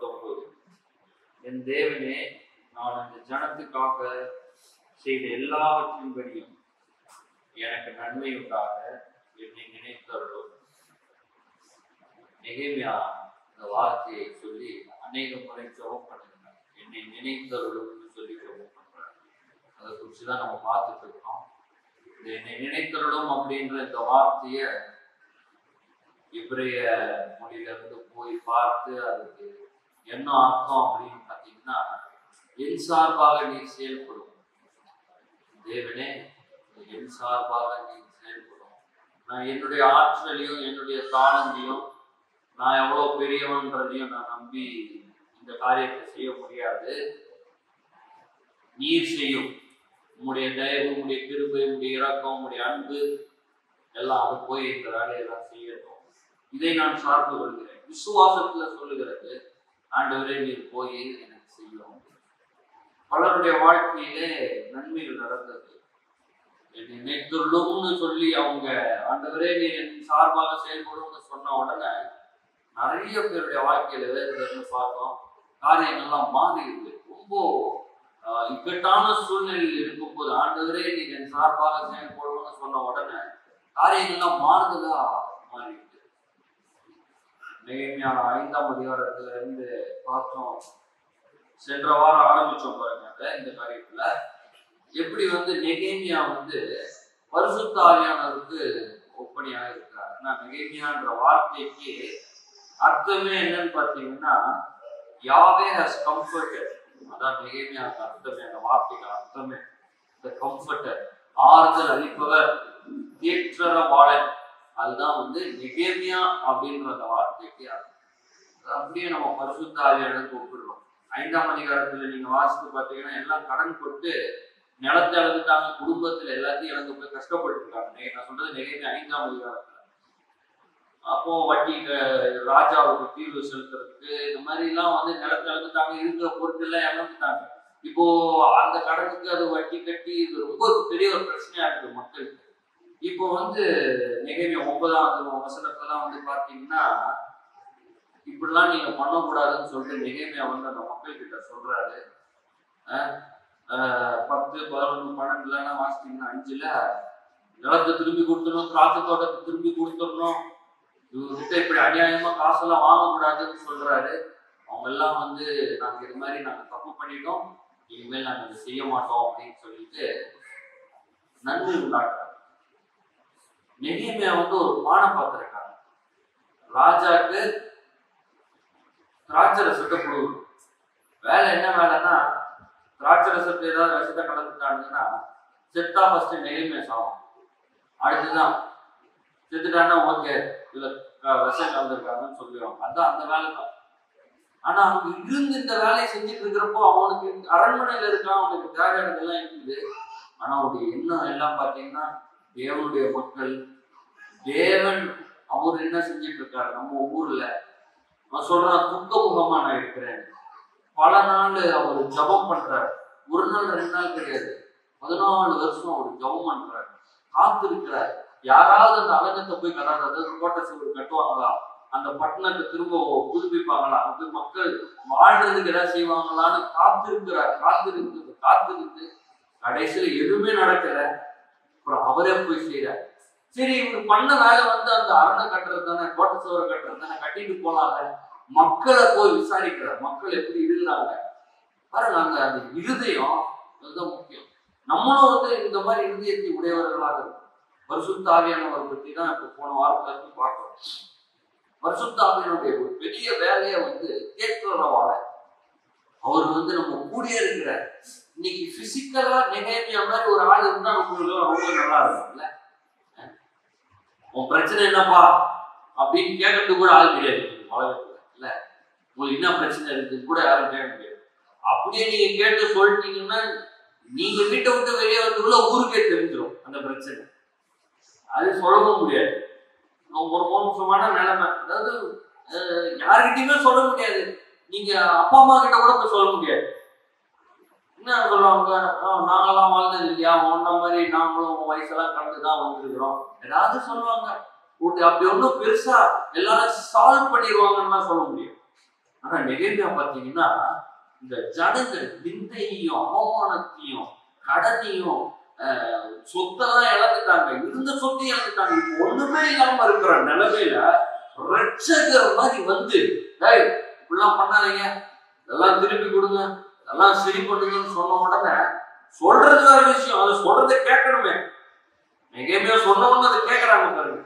19. என் தேவனே, நான் இந்த ஜனத்துக்காக செய்த எல்லாவற்றின்படியும் எனக்கு நன்மை உண்டாக என்னை நினைத்தருளும். நெகேமியா இந்த வார்த்தையை சொல்லி அநேக முறை ஜெபம் பண்ணுகிறார். என்னை நினைத்தருளும்னு சொல்லி ஜெபம் பண்றார். அதை குறிச்சுதான் நம்ம பார்த்துட்டு இருக்கோம். இந்த என்னை நினைத்தருளும் அப்படின்ற இந்த வார்த்தைய இப்ரேய மொழியிலிருந்து போய் பார்த்து அதுக்கு என்ன அர்த்தம் அப்படின்னு பார்த்தீங்கன்னா, என் சார்பாக நீ செயல்படும் தேவனே, என் சார்பாக நீ செயல்படும். நான் என்னுடைய ஆற்றலையும் என்னுடைய தாளந்தையும் நான் எவ்வளவு பெரியவன்றதையும் நான் நம்பி இந்த காரியத்தை செய்ய முடியாது. நீர் செய்யும். உங்களுடைய தயவு, உங்களுடைய கிருபை, உங்களுடைய இரக்கம், உங்களுடைய அன்பு எல்லாம் அது போய் இந்த வேலையெல்லாம் செய்யட்டும். இதை நான் சார்ந்து கொள்கிறேன். விசுவாசத்துல சொல்லுகிறது, ஆண்டவரே நீர் போய் எனக்கு செய்யும். பலருடைய வாழ்க்கையிலே நன்மைகள் நடந்தது. என்னை நினைத்துள்ளோம்னு சொல்லி அவங்க ஆண்டவரே நீர் என் சார்பாக செயல்படும்னு சொன்ன உடனே நிறைய பேருடைய வாழ்க்கையில வேறு பார்த்தோம், காரியங்கள்லாம் மாறி இருக்கு. ரொம்ப இக்கட்டான சூழ்நிலையில் இருக்கும்போது ஆண்டவரே நீர் என் சார்பாக செயல்படும்னு சொன்ன உடனே காரியங்கள்லாம் மாறுதலா மாறிட்டு. நெகேமியா 5ஆம் அதிகாரத்துல இருந்து பார்த்தோம். சென்ற வாரம் ஆரம்பிச்சோம் பாருங்க இந்த காரியத்துல. எப்படி நெகேமியா பரிசுத்த ஆவியானவருக்கு ஒப்பனையாக இருக்கிறார். நெகேமியான்ற வார்த்தைக்கு அர்த்தமே என்னன்னு பார்த்தீங்கன்னா, யாவே ஹஸ் கம்ஃபர்டட். அதான் நெகேமியாவுக்கு அர்த்தமே, அந்த வார்த்தைக்கு அர்த்தமே த கம்ஃபர்டர், ஆறுதல் அளிப்பவர், தேற்றரவாளன். அதுதான் நெகேமியா அப்படின்ற அந்த வார்த்தைக்கு அர்த்தம். அப்படியே நம்ம பரிசுத்த ஆவியானவருக்கு ஒப்பிடுறோம். 5ஆம் அதிகாரத்துல நீங்க வாசித்து பார்த்தீங்கன்னா, எல்லாம் கடன் கொடுத்து நிலத்தை இழந்துட்டாங்க, குடும்பத்துல எல்லாத்தையும் இழந்து போய் கஷ்டப்பட்டு இருக்காங்க. நான் சொல்றது நெகேமியா 5ஆம் அதிகாரத்துல. அப்போ வட்டி ராஜாவுக்கு தீர்வு செலுத்துறதுக்கு இந்த மாதிரி எல்லாம் நிலத்தை இழந்துட்டாங்க, இருக்கிற பொருட்கள் இழந்துட்டாங்க. இப்போ அந்த கடனுக்கு அது வட்டி கட்டி இது ரொம்ப பெரிய ஒரு பிரச்சனையா இருக்கு மக்களுக்கு. இப்போ நெகேமியா 9ஆம் வசனத்தெல்லாம் பாத்தீங்கன்னா, இப்படிலாம் நீங்க பண்ணக்கூடாதுன்னு சொல்லிட்டு நெகேமியா அந்த மக்கள் கிட்ட சொல்றாரு. 10, 11, 12 வாசிட்டீங்கன்னா 5ல நிலத்தை திரும்பி கொடுத்துடணும், திராட்சை தோட்டத்தை திரும்பி கொடுத்துடணும், இவர்கிட்ட இப்படி அநியாயமா காசெல்லாம் வாங்கக்கூடாதுன்னு சொல்றாரு. அவங்க எல்லாம் நாங்க இது மாதிரி நாங்க தப்பு பண்ணிட்டோம், இனிமேல் நாங்க இதை செய்ய மாட்டோம் அப்படின்னு சொல்லிட்டு நன்மை உண்டாக்குறாங்க. நெகேமியா ஒரு பானம் பார்த்திருக்காங்க. ராஜாக்கு திராட்சை ரசத்தை கொடுக்கணும். வேலை என்ன வேலைன்னா, திராட்சை ரசத்தை ஏதாவது விஷத்தை கலந்துட்டாங்கன்னா செத்தா ஃபர்ஸ்ட் நெகேமியா சாகும். அடுத்துதான் செத்துட்டான்னா ஓகே இதுல விஷம் கலந்துருக்காங்கன்னு சொல்லுவாங்க. அதான் அந்த வேலை தான். ஆனா அவங்க இருந்து இந்த வேலையை செஞ்சுட்டு இருக்கிறப்போ அவனுக்கு அரண்மனையில இருக்கான், அவனுக்கு தேவையானதெல்லாம் இருக்குது. ஆனா அவருடைய எண்ணம் எல்லாம் பார்த்தீங்கன்னா, தேவனுடைய மக்கள், தேவன் அவர் என்ன செஞ்சுட்டு இருக்காரு நம்ம ஊர்ல. நான் சொல்றான், துக்க முகமா நான் இருக்கிறேன். பல நாள் அவர் ஜபம் பண்றாரு. ஒரு நாள் 2 நாள் கிடையாது, 14 வருஷம் அவர் ஜபம் பண்றாரு, காத்து இருக்கிறார். யாராவது அந்த அலங்கத்தை போய் கட்டாது, கோட்டை சுவர் கட்டுவாங்களா, அந்த பட்டணத்தை திரும்ப புதுப்பிப்பாங்களா, அந்த மக்கள் வாழ்றதுக்கு ஏதாவது செய்வாங்களான்னு காத்திருக்கிறார். காத்திருந்து கடைசியில எதுவுமே நடக்கல. அப்புறம் அவரே போய் செய்யறார். சரி, இவர் பண்ண வேலை அந்த அரணை கட்டுறது தானே, கோட்டை சுவரை கட்டுறது தானே, கட்டிட்டு போலாங்க. மக்களை போய் விசாரிக்கிறார், மக்கள் எப்படி இருக்கிறாங்க பாருங்க. அந்த இருதயம் அதுதான் முக்கியம். நம்மளும் இந்த மாதிரி இருதயத்தை உடையவர்களாக இருக்கும். பரிசுத்த ஆவியானவரை பற்றி தான் இப்ப போன வாரத்துல இருந்து பார்க்கிறோம். பரிசுத்த ஆவியானுடைய ஒரு பெரிய வேலையை கேட்கிறவாளர். அவர் நம்ம கூடியே இருக்கிறார். இன்னைக்கு பிசிக்கலா நெகேமியா மாதிரி ஒரு ஆள் இருந்தா உங்களுக்கு ரொம்ப நல்லா இருக்கும்ல. உன் பிரச்சனை என்னப்பா அப்படின்னு கேட்கறது கூட ஆள் கிடையாது உலகத்துல இல்ல. உங்களுக்கு என்ன பிரச்சனை இருக்குன்னு கூட யாரும் கேட்க முடியாது. அப்படியே நீங்க கேட்டு சொல்லிட்டீங்கன்னா, நீங்க வீட்டை விட்டு வெளியே வரதுக்குள்ள ஊருக்கே தெரிஞ்சிடும் அந்த பிரச்சனை. அது சொல்லவும் முடியாது. ஒரு மோசமான நிலைமை. அதாவது யாருக்கிட்டையுமே சொல்ல முடியாது. நீங்க அப்பா அம்மா கிட்ட கூட போய் சொல்ல முடியாது. என்ன சொல்லுவாங்க, நாங்களாம் வாழ்ந்தது இல்லையா, ஒன்ன மாதிரி நாங்களும் வயசெல்லாம் கடந்துதான் வந்துருக்கிறோம், ஏதாவது சொல்லுவாங்க. அப்படி ஒன்றும் பெருசா எல்லாரும் சால்வ் பண்ணிடுவாங்கன்னு சொல்ல முடியும். ஆனா நெகேமியா பாத்தீங்கன்னா இந்த ஜனங்கள் நிந்தையையும் அவமானத்தையும் கடனையும் சொத்தெல்லாம் இழந்துட்டாங்க, இருந்த சொத்தையும் இழந்துட்டாங்க. இப்ப ஒண்ணுமே இல்லாம இருக்கிற நிலைமையில ரட்சகர் மாதிரி வந்து இப்படிலாம் பண்ணாதீங்க, இதெல்லாம் திருப்பி கொடுங்க, இதெல்லாம் சரி பண்ணுங்கன்னு சொன்ன உடனே சொல்றது வேற விஷயம், அதை சொல்றதை கேட்கணுமே. நெகேமியா சொன்ன உடனே அதை கேட்கறாங்க பாருங்க.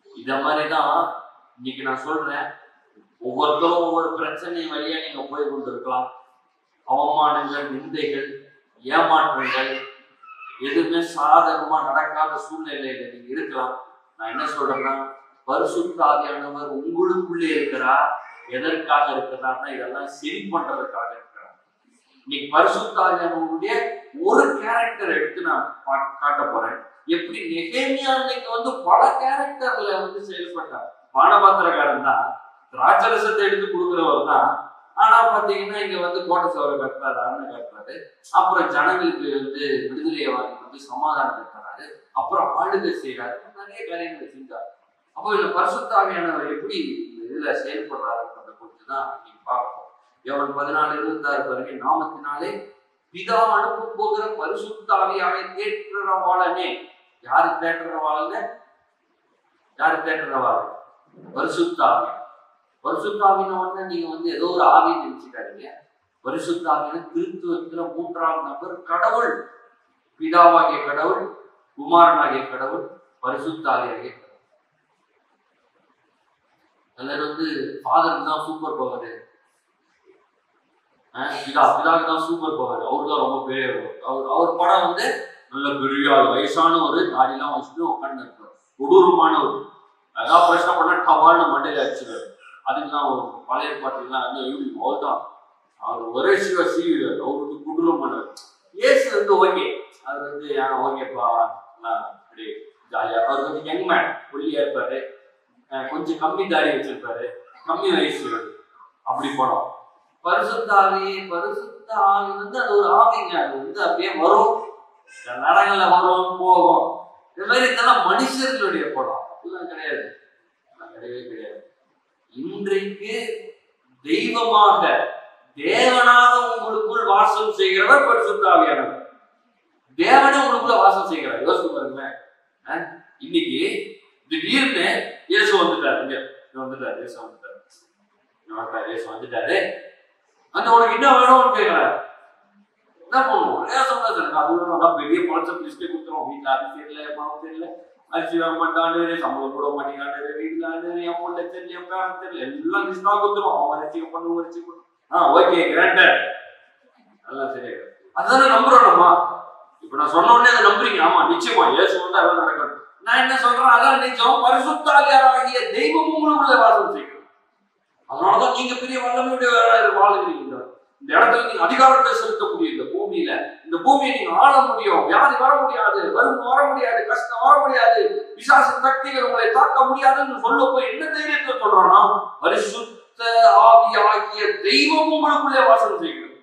இத மாதிரிதான் இன்னைக்கு நான் சொல்றேன், ஒவ்வொருத்தரும் ஒவ்வொரு பிரச்சனை வழியா நீங்க போய் கொண்டிருக்கலாம். அவமானங்கள், நிந்தைகள், ஏமாற்றங்கள், எதுவுமே சாதகமா நடக்காத சூழ்நிலையில நீங்க இருக்கலாம். நான் என்ன சொல்றேன்னா, பரிசுத்த ஆவியானவர் உங்களுக்குள்ளே இருக்கிறார். எதற்காக இருக்கிறார்னா இதெல்லாம் சரி பண்றதுக்காக இருக்கிறார். இன்னைக்கு பரிசுத்த ஆவியானவருடைய ஒரு கேரக்டர் எடுத்து நான் காட்ட போறேன். எப்படி நெகேமியா இன்னைக்கு வந்து பல கேரக்டர்ல வந்து செயல்பட்டார். பானபாத்திரக்காரன் தான், திராட்சரசத்தை எடுத்து கொடுக்கிறவர் தான். ஆனா பாத்தீங்கன்னா இங்க வந்து கோட்டை சவரை கட்டுறாரு, அரணை கட்டுறாரு. அப்புறம் ஜனங்களுக்கு வந்து விடுதலையை வாங்கி வந்து சமாதானம் கட்டுறாரு. அப்புறம் ஆளுகை செய்யறாரு, நிறைய காரியங்களை செஞ்சார். அப்போ இந்த பரிசுத்த ஆவியானவர் எப்படி இதுல செயல்படுறாருன்றத குறித்துதான் நீங்க பார்ப்போம். யோவான் 14:26 பாருங்க, நாமத்தினாலே பிதா அனுப்ப போகிற பரிசுத்த ஆவியாரை தேற்றரவாளனே. யாரு தேற்றரவாளன்? யாரு தேற்றரவாளன்? பரிசுத்த ஆவி. பரிசுத்த ஆவின உடனே நீங்க வந்து ஏதோ ஒரு ஆவின்னு நினைச்சுக்காதீங்க. பரிசுத்த ஆவின கிறிஸ்துவத்துல 3ஆம் நபர் கடவுள். பிதாவாகிய கடவுள், குமாரனாகிய கடவுள், பரிசுத்த ஆவியாகிய கடவுள். எல்லாரும் வந்து ஃபாதருக்கு தான் சூப்பர் பவர், பிதாவுக்கு தான் சூப்பர் பவர், அவரு தான் ரொம்ப பெரிய. அவர் படம் வந்து நல்ல பெரிய வயசான ஒரு தாடிலாம் வச்சுட்டு உட்காந்து இருப்பார், கொடூரமானவர். அதான் பிரச்சனை பண்ண டவால்னு மண்டையில அடிச்சுக்காரு. அதுக்குதான் ஒரு பழைய பாட்டுலாம் அவ்வளவுதான். அவர் ஒரே சீவிடுவார், அவர் வந்து கொடூரமானவர். ஏசு வந்து ஓகே, அது வந்து ஓகேப்பா அப்படி ஜாலியா. அவர் கொஞ்சம் யங் மேன், ஒல்லியா இருப்பாரு, கொஞ்சம் கம்மி தாடி வச்சிருப்பாரு, கம்மி வயசு, அப்படி படம். பரிசுத்த ஆவி வந்து அது ஒரு ஆவிங்க, அது வந்து அப்படியே வரும், நடங்கள்ல வரும் போகும். இது மாதிரி இதெல்லாம் மனுஷர்களுடைய படம், அப்படிலாம் கிடையாது, கிடையவே கிடையாது. இன்றைக்கு தெய்வமாக தேவனாக உங்களுக்குள் வாசம் செய்கிறவர் பரிசுத்த ஆவியானவர். தேவனே உங்களுக்குள்ள வாசம் செய்கிறார். யோசிச்சு பாருங்களேன். இன்னைக்கு திடீர்னு இயேசு வந்துட்டாரு, இயேசு வந்துட்டாரு. அந்த உனக்கு என்ன வேணும்னு கேட்கிறாரு. என்ன பண்ணுவோம்? அது வேணும், பெரிய பழச்ச லிஸ்டே கொடுத்துருவோம். வீட்டுல அது தெரியல, பணம் தெரியல, அரிசி வர மாட்டாண்டு, சம்பளம் கூட மாட்டேங்காண்டு, வீட்டுல என் பொண்ணு தெரியல, என் பேரன் தெரியல, எல்லாம் லிஸ்டா கொடுத்துருவோம். அவன் அரிசி பண்ணு, அரிசி பண்ணு, ஓகே கிராண்டட், அதெல்லாம் சரியா. அதுதானே நம்புறோம் நம்ம. இப்ப நான் சொன்ன உடனே அதை நம்புறீங்க. ஆமா, நிச்சயமா இயேசு வந்து அதெல்லாம் நடக்கணும். நான் என்ன சொல்றேன், அதான் நிச்சயம். பரிசுத்த ஆவியாராகிய தெய்வம் உங்களுக்குள்ள வாசம் செய்யணும். அதனாலதான் நீங்க பெரிய வல்லமையுடைய வாழுகிறீங்க. இந்த இடத்துல நீங்க அதிகாரத்தை செலுத்தக்கூடிய இந்த பூமியில, இந்த பூமியை நீங்க ஆள முடியும். வியாதி வர முடியாது, வறுமை வர முடியாது, கஷ்டம் வர முடியாது, பிசாசு சக்திகள் உங்களை தாக்க முடியாதுன்னு சொல்ல போய் என்ன தைரியத்தை சொல்றான்னா, பரிசுத்த ஆவியாகிய தெய்வம் உங்களுக்குள்ளே வாசம் செய்கிறது,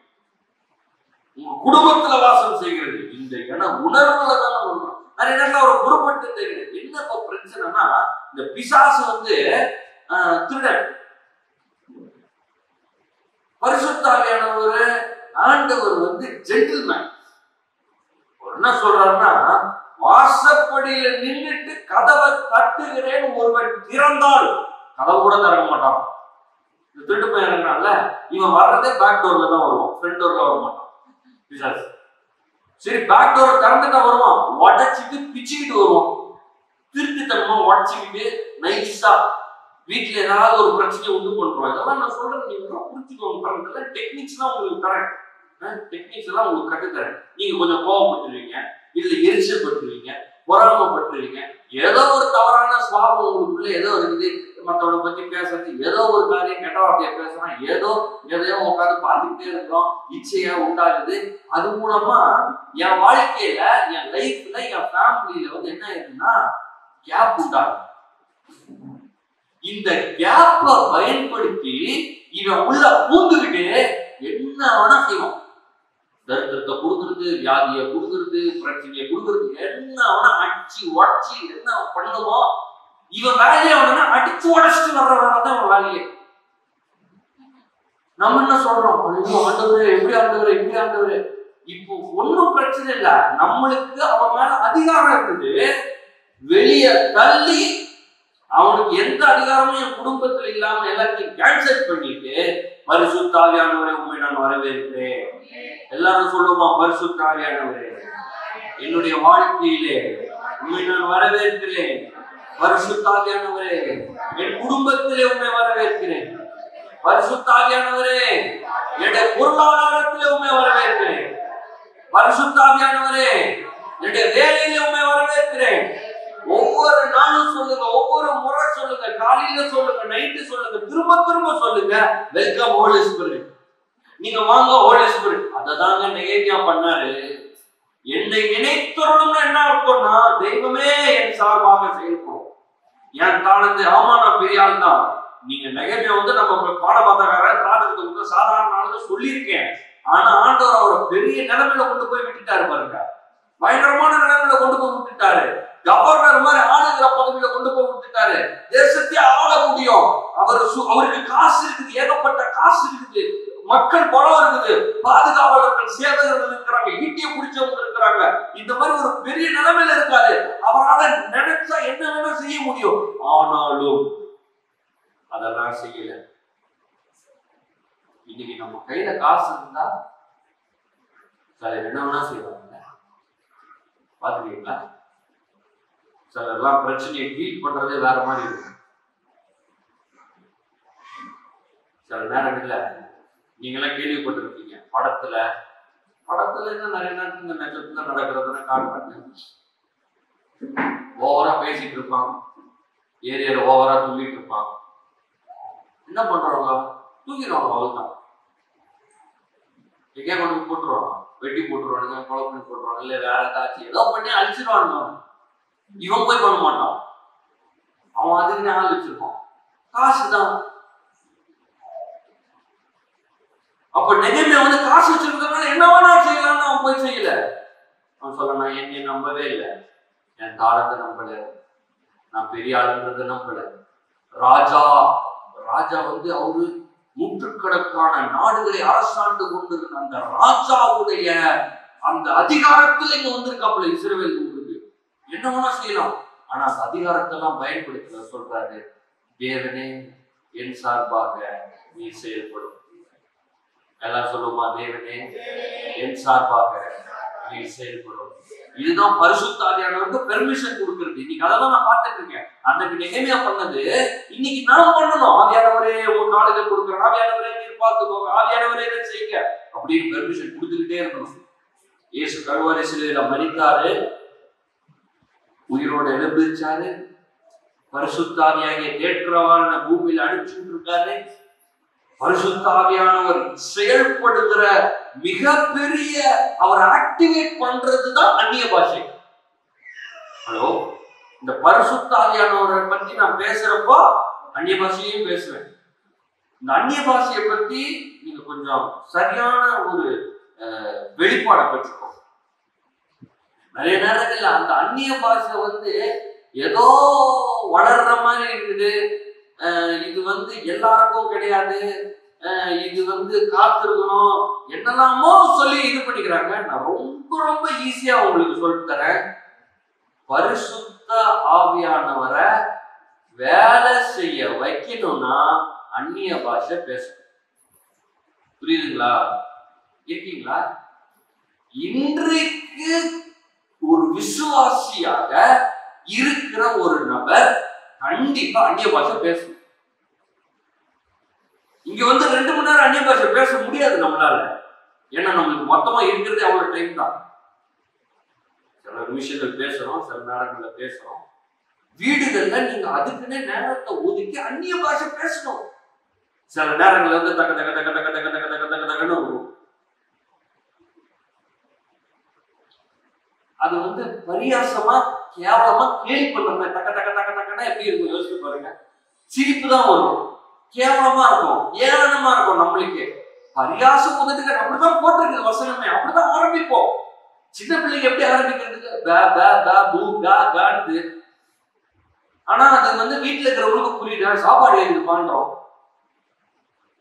உங்க குடும்பத்துல வாசம் செய்கிறது. இந்த இன உணர்வுல தான் வரணும். நிறைய நேரத்துல ஒரு புறப்பட்டு தெரியுது. என்ன பிரச்சனைனா, இந்த பிசாசு வந்து திருடன். பரிசுத்த ஆவியானவர் ஆண்டவர் வந்து ஜென்டில்மேன். என்ன சொல்றாருன்னா, வாசப்படியில நின்றுட்டு கதவை தட்டுகிறேன், ஒருவன் திறந்தால் கதவு கூட திறக்க மாட்டான். இந்த திருட்டு பையன் இருக்கிறான்ல, இவன் வர்றதே பேக் டோர்ல தான் வருவான், ஃப்ரண்ட் டோர்ல வர மாட்டான் பிசாசு. சரி, பேக் டோர் திறந்துட்டா வருவான், உடச்சிட்டு பிச்சுக்கிட்டு வருவான், திருட்டுத்தனமா உடச்சிக்கிட்டு நைஸா வீட்டுல ஏதாவது ஒரு பிரச்சனையை உண்டு பண்றோம். இதெல்லாம் நான் சொல்றேன், நீங்க புரிஞ்சுக்கோங்க. டெக்னிக்ஸ் எல்லாம் உங்களுக்கு தரேன், டெக்னிக்ஸ் எல்லாம் உங்களுக்கு கட்டுத்தரேன். நீங்க கொஞ்சம் கோவப்பட்டுருவீங்க, இல்ல எரிச்சல் பட்டுருவீங்க, பொறாமப்பட்டுருவீங்க, ஏதோ ஒரு தவறான சுவாபம் உங்களுக்குள்ள ஏதோ இருக்குது. மற்றவனை பத்தி பேசுறது, ஏதோ ஒரு காரியம் கெட்ட வார்த்தையை பேசுறோம், எதையோ உட்காந்து பார்த்துக்கிட்டே இருக்கிறோம், இச்சையா உண்டாகுது. அது மூலமா என் வாழ்க்கையில, என் லைஃப்ல, என் ஃபேமிலியில வந்து என்ன ஆயிருக்குன்னா கேப் உண்டாகும். இந்த கேப்பை பயன்படுத்தி இவன் உள்ள பூந்துக்கிட்டு என்ன வேணா செய்வான். தரித்திரத்தை கொடுக்கறது, வியாதியை கொடுக்கறது, பிரச்சனையை கொடுக்கறது, என்ன வேணா அடிச்சு உடச்சி என்ன பண்ணுவோம். இவன் வேலையை அவனா அடிச்சு உடச்சிட்டு வர்றவனால தான் அவன் வேலையே. நம்ம என்ன சொல்றோம், ஆண்டவரே எப்படி ஆண்டவரே இப்படி ஆண்டவரே. இப்போ ஒன்னும் பிரச்சனை இல்ல, நம்மளுக்கு அவன் மேல அதிகாரம் இருக்குது. வெளியே தள்ளி அவனுக்கு எந்த அதிகாரமும் என் குடும்பத்துல இல்லாம எல்லாத்தையும் கேன்சல் பண்ணிட்டு, பரிசுத்த ஆவியானவரே உண்மை நான் வரவேற்கிறேன். எல்லாரும் சொல்லுமா, பரிசுத்த ஆவியானவரே என்னுடைய வாழ்க்கையிலே உண்மை நான் வரவேற்கிறேன். பரிசுத்த ஆவியானவரே என் குடும்பத்திலே உண்மை வரவேற்கிறேன். பரிசுத்த ஆவியானவரே என்னுடைய பொருளாதாரத்திலே உண்மை வரவேற்கிறேன். பரிசுத்த ஆவியானவரே என்னுடைய வேலையிலே உண்மை வரவேற்கிறேன். ஒவ்வொரு நாளும் சொல்லுங்க, ஒவ்வொரு முறை சொல்லுங்க, காலையில சொல்லுங்க, நைட்டு சொல்லுங்க, திரும்ப திரும்ப சொல்லுங்க, வெல்கம் ஹோலி ஸ்பிரிட். நீங்க வாங்க ஹோலி ஸ்பிரிட். அததாங்க நெகேமியா பண்ணாரு. என்னை நினைத்தருளும்னு என்ன அர்த்தம்னா, தெய்வமே என் சார்பாக செயல்படும். என் காலத்து ஆமா நான் பெரிய ஆள் தான். நீங்க நெகேமியா நம்ம பாடபாத்தக்காரன் திராட்சத்துக்கு சாதாரண ஆளுன்னு சொல்லியிருக்கேன். ஆனா ஆண்டவர் அவரை பெரிய நிலைமையில கொண்டு போய் விட்டுட்டாரு பாருங்க. பயங்கரமான நிலைமையில கொண்டு போய் விட்டுட்டாரு. கவர்னர் மாதிரி ஆளுகிற பதவியில கொண்டு போய் விட்டுட்டாரு. தேசத்தையே ஆள முடியும். அவருக்கு காசு இருக்குது, ஏகப்பட்ட காசு இருக்குது, மக்கள் பலம் இருக்குது, பாதுகாவலர்கள் சேவகர்கள் இருக்கிறாங்க, ஈட்டிய பிடிச்சவங்க இருக்கிறாங்க. இந்த மாதிரி ஒரு பெரிய நிலைமையில இருக்காரு. அவரால் நினைச்சா என்ன வேணா செய்ய முடியும். ஆனாலும் அதெல்லாம் செய்யல. இன்னைக்கு நம்ம கையில காசு இருந்தா சிலர் என்ன வேணா செய்வாங்க. பாத்துக்கீங்களா? சிலர் எல்லாம் பிரச்சனையை டீல் பண்றதே வேற மாதிரி இருக்கு. சில நேரங்கள்ல நீங்க எல்லாம் கேள்விப்பட்டிருக்கீங்க, படத்துல என்ன நிறைய நேரத்துல இந்த நட்சத்திரம் நடக்கிறதுன்னு காட்டுறாங்க. ஓவரா பேசிட்டு இருப்பான், ஏரியால ஓவரா தூங்கிட்டு இருப்பான். என்ன பண்றவங்க தூங்கிடுவாங்க, அவ்வளவுதான். எங்கேயா கொண்டு போட்டுருவாங்க, வெட்டி போட்டுருவானுங்க, கொலை பண்ணி போட்டுருவாங்க, இல்ல வேற ஏதாச்சும் ஏதோ பண்ணி அழிச்சிருவானுங்க. இவன் போய் பண்ண மாட்டான், அவன் அதுக்குன்னு ஆள் வச்சிருப்பான், காசுதான். அப்ப நெகேமியா காசு வச்சிருக்கிறதுனால என்ன வேணா செய்யலாம்னு அவன் போய் செய்யல. அவன் சொல்ல, நான் என்னை நம்பவே இல்லை, என் தாளத்தை நம்பல, நான் பெரிய ஆளுன்றதை நம்பல. ராஜா அவரு நூற்றுக்கணக்கான நாடுகளை அரசாண்டு கொண்டிருந்த அந்த ராஜாவுடைய அந்த அதிகாரத்துல இங்க வந்திருக்காப்புல இஸ்ரவேல் ஊருக்கு. என்ன வேணா செய்யலாம், ஆனா அந்த அதிகாரத்தை எல்லாம் பயன்படுத்த சொல்றாரு. தேவனே என் சார்பாக நீ செயல்படும். எல்லாம் சொல்லுமா, தேவனே என் சார்பாக நீ செயல்படும். இதுதான் பரிசுத்த ஆவியானவருக்கு பெர்மிஷன் கொடுக்கிறது. இன்னைக்கு அதெல்லாம் நான் பார்த்துட்டு இருக்கேன். அன்னைக்கு நெகேமியா பண்ணது இன்னைக்கு நான் பண்ணணும். ஆவியானவரே ஒரு நாடுகள் கொடுக்குறேன், ஆவியானவரே நீர் பார்த்துக்கோங்க, ஆவியானவரே இதை செய்யுங்க அப்படின்னு பெர்மிஷன் கொடுத்துக்கிட்டே இருக்கணும். இயேசு கல்வாரி சிலுவையில மரித்தாரு, உயிரோட எழுப்பிச்சாரு, பரிசுத்த ஆவியாகிய தேற்றவான பூமியில அனுப்பிச்சுட்டு இருக்காரு. பரிசுத்த ஆவியானவர் செயல்படுகிற மிகப்பெரிய அவர் ஆக்டிவேட் பண்றதுதான் அந்நிய பாஷை. ஹலோ, இந்த பரிசுத்த ஆவியானவரை பத்தி நான் பேசுறப்போ அந்நிய பாஷையும் பேசுவேன். இந்த அந்நிய பாஷையை பத்தி நீங்க கொஞ்சம் சரியான ஒரு வெளிப்பாடை பெற்றுக்கோங்க. நிறைய நேரங்கள்ல அந்த அந்நிய பாஷை ஏதோ வளர்ற மாதிரி இருக்குது. இது எல்லாருக்கும் கிடையாது, இது காத்திருக்கணும், என்னெல்லாமோ சொல்லி இது பண்ணிக்கிறாங்க. நான் ரொம்ப ரொம்ப ஈஸியா உங்களுக்கு சொல்லி தரேன். பரிசுத்த ஆவியானவரை வேலை செய்ய வைக்கணும்னா அந்நிய பாஷை பேசணும். புரியுதுங்களா? இருக்கீங்களா? இன்றைக்கு ஒரு விசுவாசியாக இருக்கிற ஒரு நபர் கண்டிப்பா அந்நிய பாஷை பேசணும். இங்க 2 மணி நேரம் அந்நிய பாஷை பேச முடியாது நம்மளால. ஏன்னா நம்மளுக்கு மொத்தமா இருக்கிறதே அவ்வளவு டைம் தான். சில நிமிஷங்கள் பேசுறோம், சில நேரங்கள்ல பேசுறோம். வீடுகள்ல நீங்க அதுக்குன்னே நேரத்தை ஒதுக்கி அந்நிய பாஷை பேசணும். சில நேரங்கள்ல தக்க தக்க தக்க தக்க தக்க தக்க தக்க தக்க தக்கன்னு வரும். அது பரியாசமா கேவலமா கேலி பண்ற தக்க தக்க தக்க தக்கன்னா எப்படி இருக்கும் யோசிச்சு பாருங்க. சிரிப்பு தான் வரும், கேவலமா இருக்கும், ஏளனமா இருக்கும். நம்மளுக்கு பரியாசம் உதட்டுக்கு அப்படிதான் போட்டிருக்கு வசனமே, அப்படிதான் ஆரம்பிப்போம். சின்ன பிள்ளைங்க எப்படி ஆரம்பிக்கிறதுக்கு ஆனா அது வீட்டுல இருக்கிறவங்களுக்கு புரியுதா? சாப்பாடு எழுதி பண்றோம்.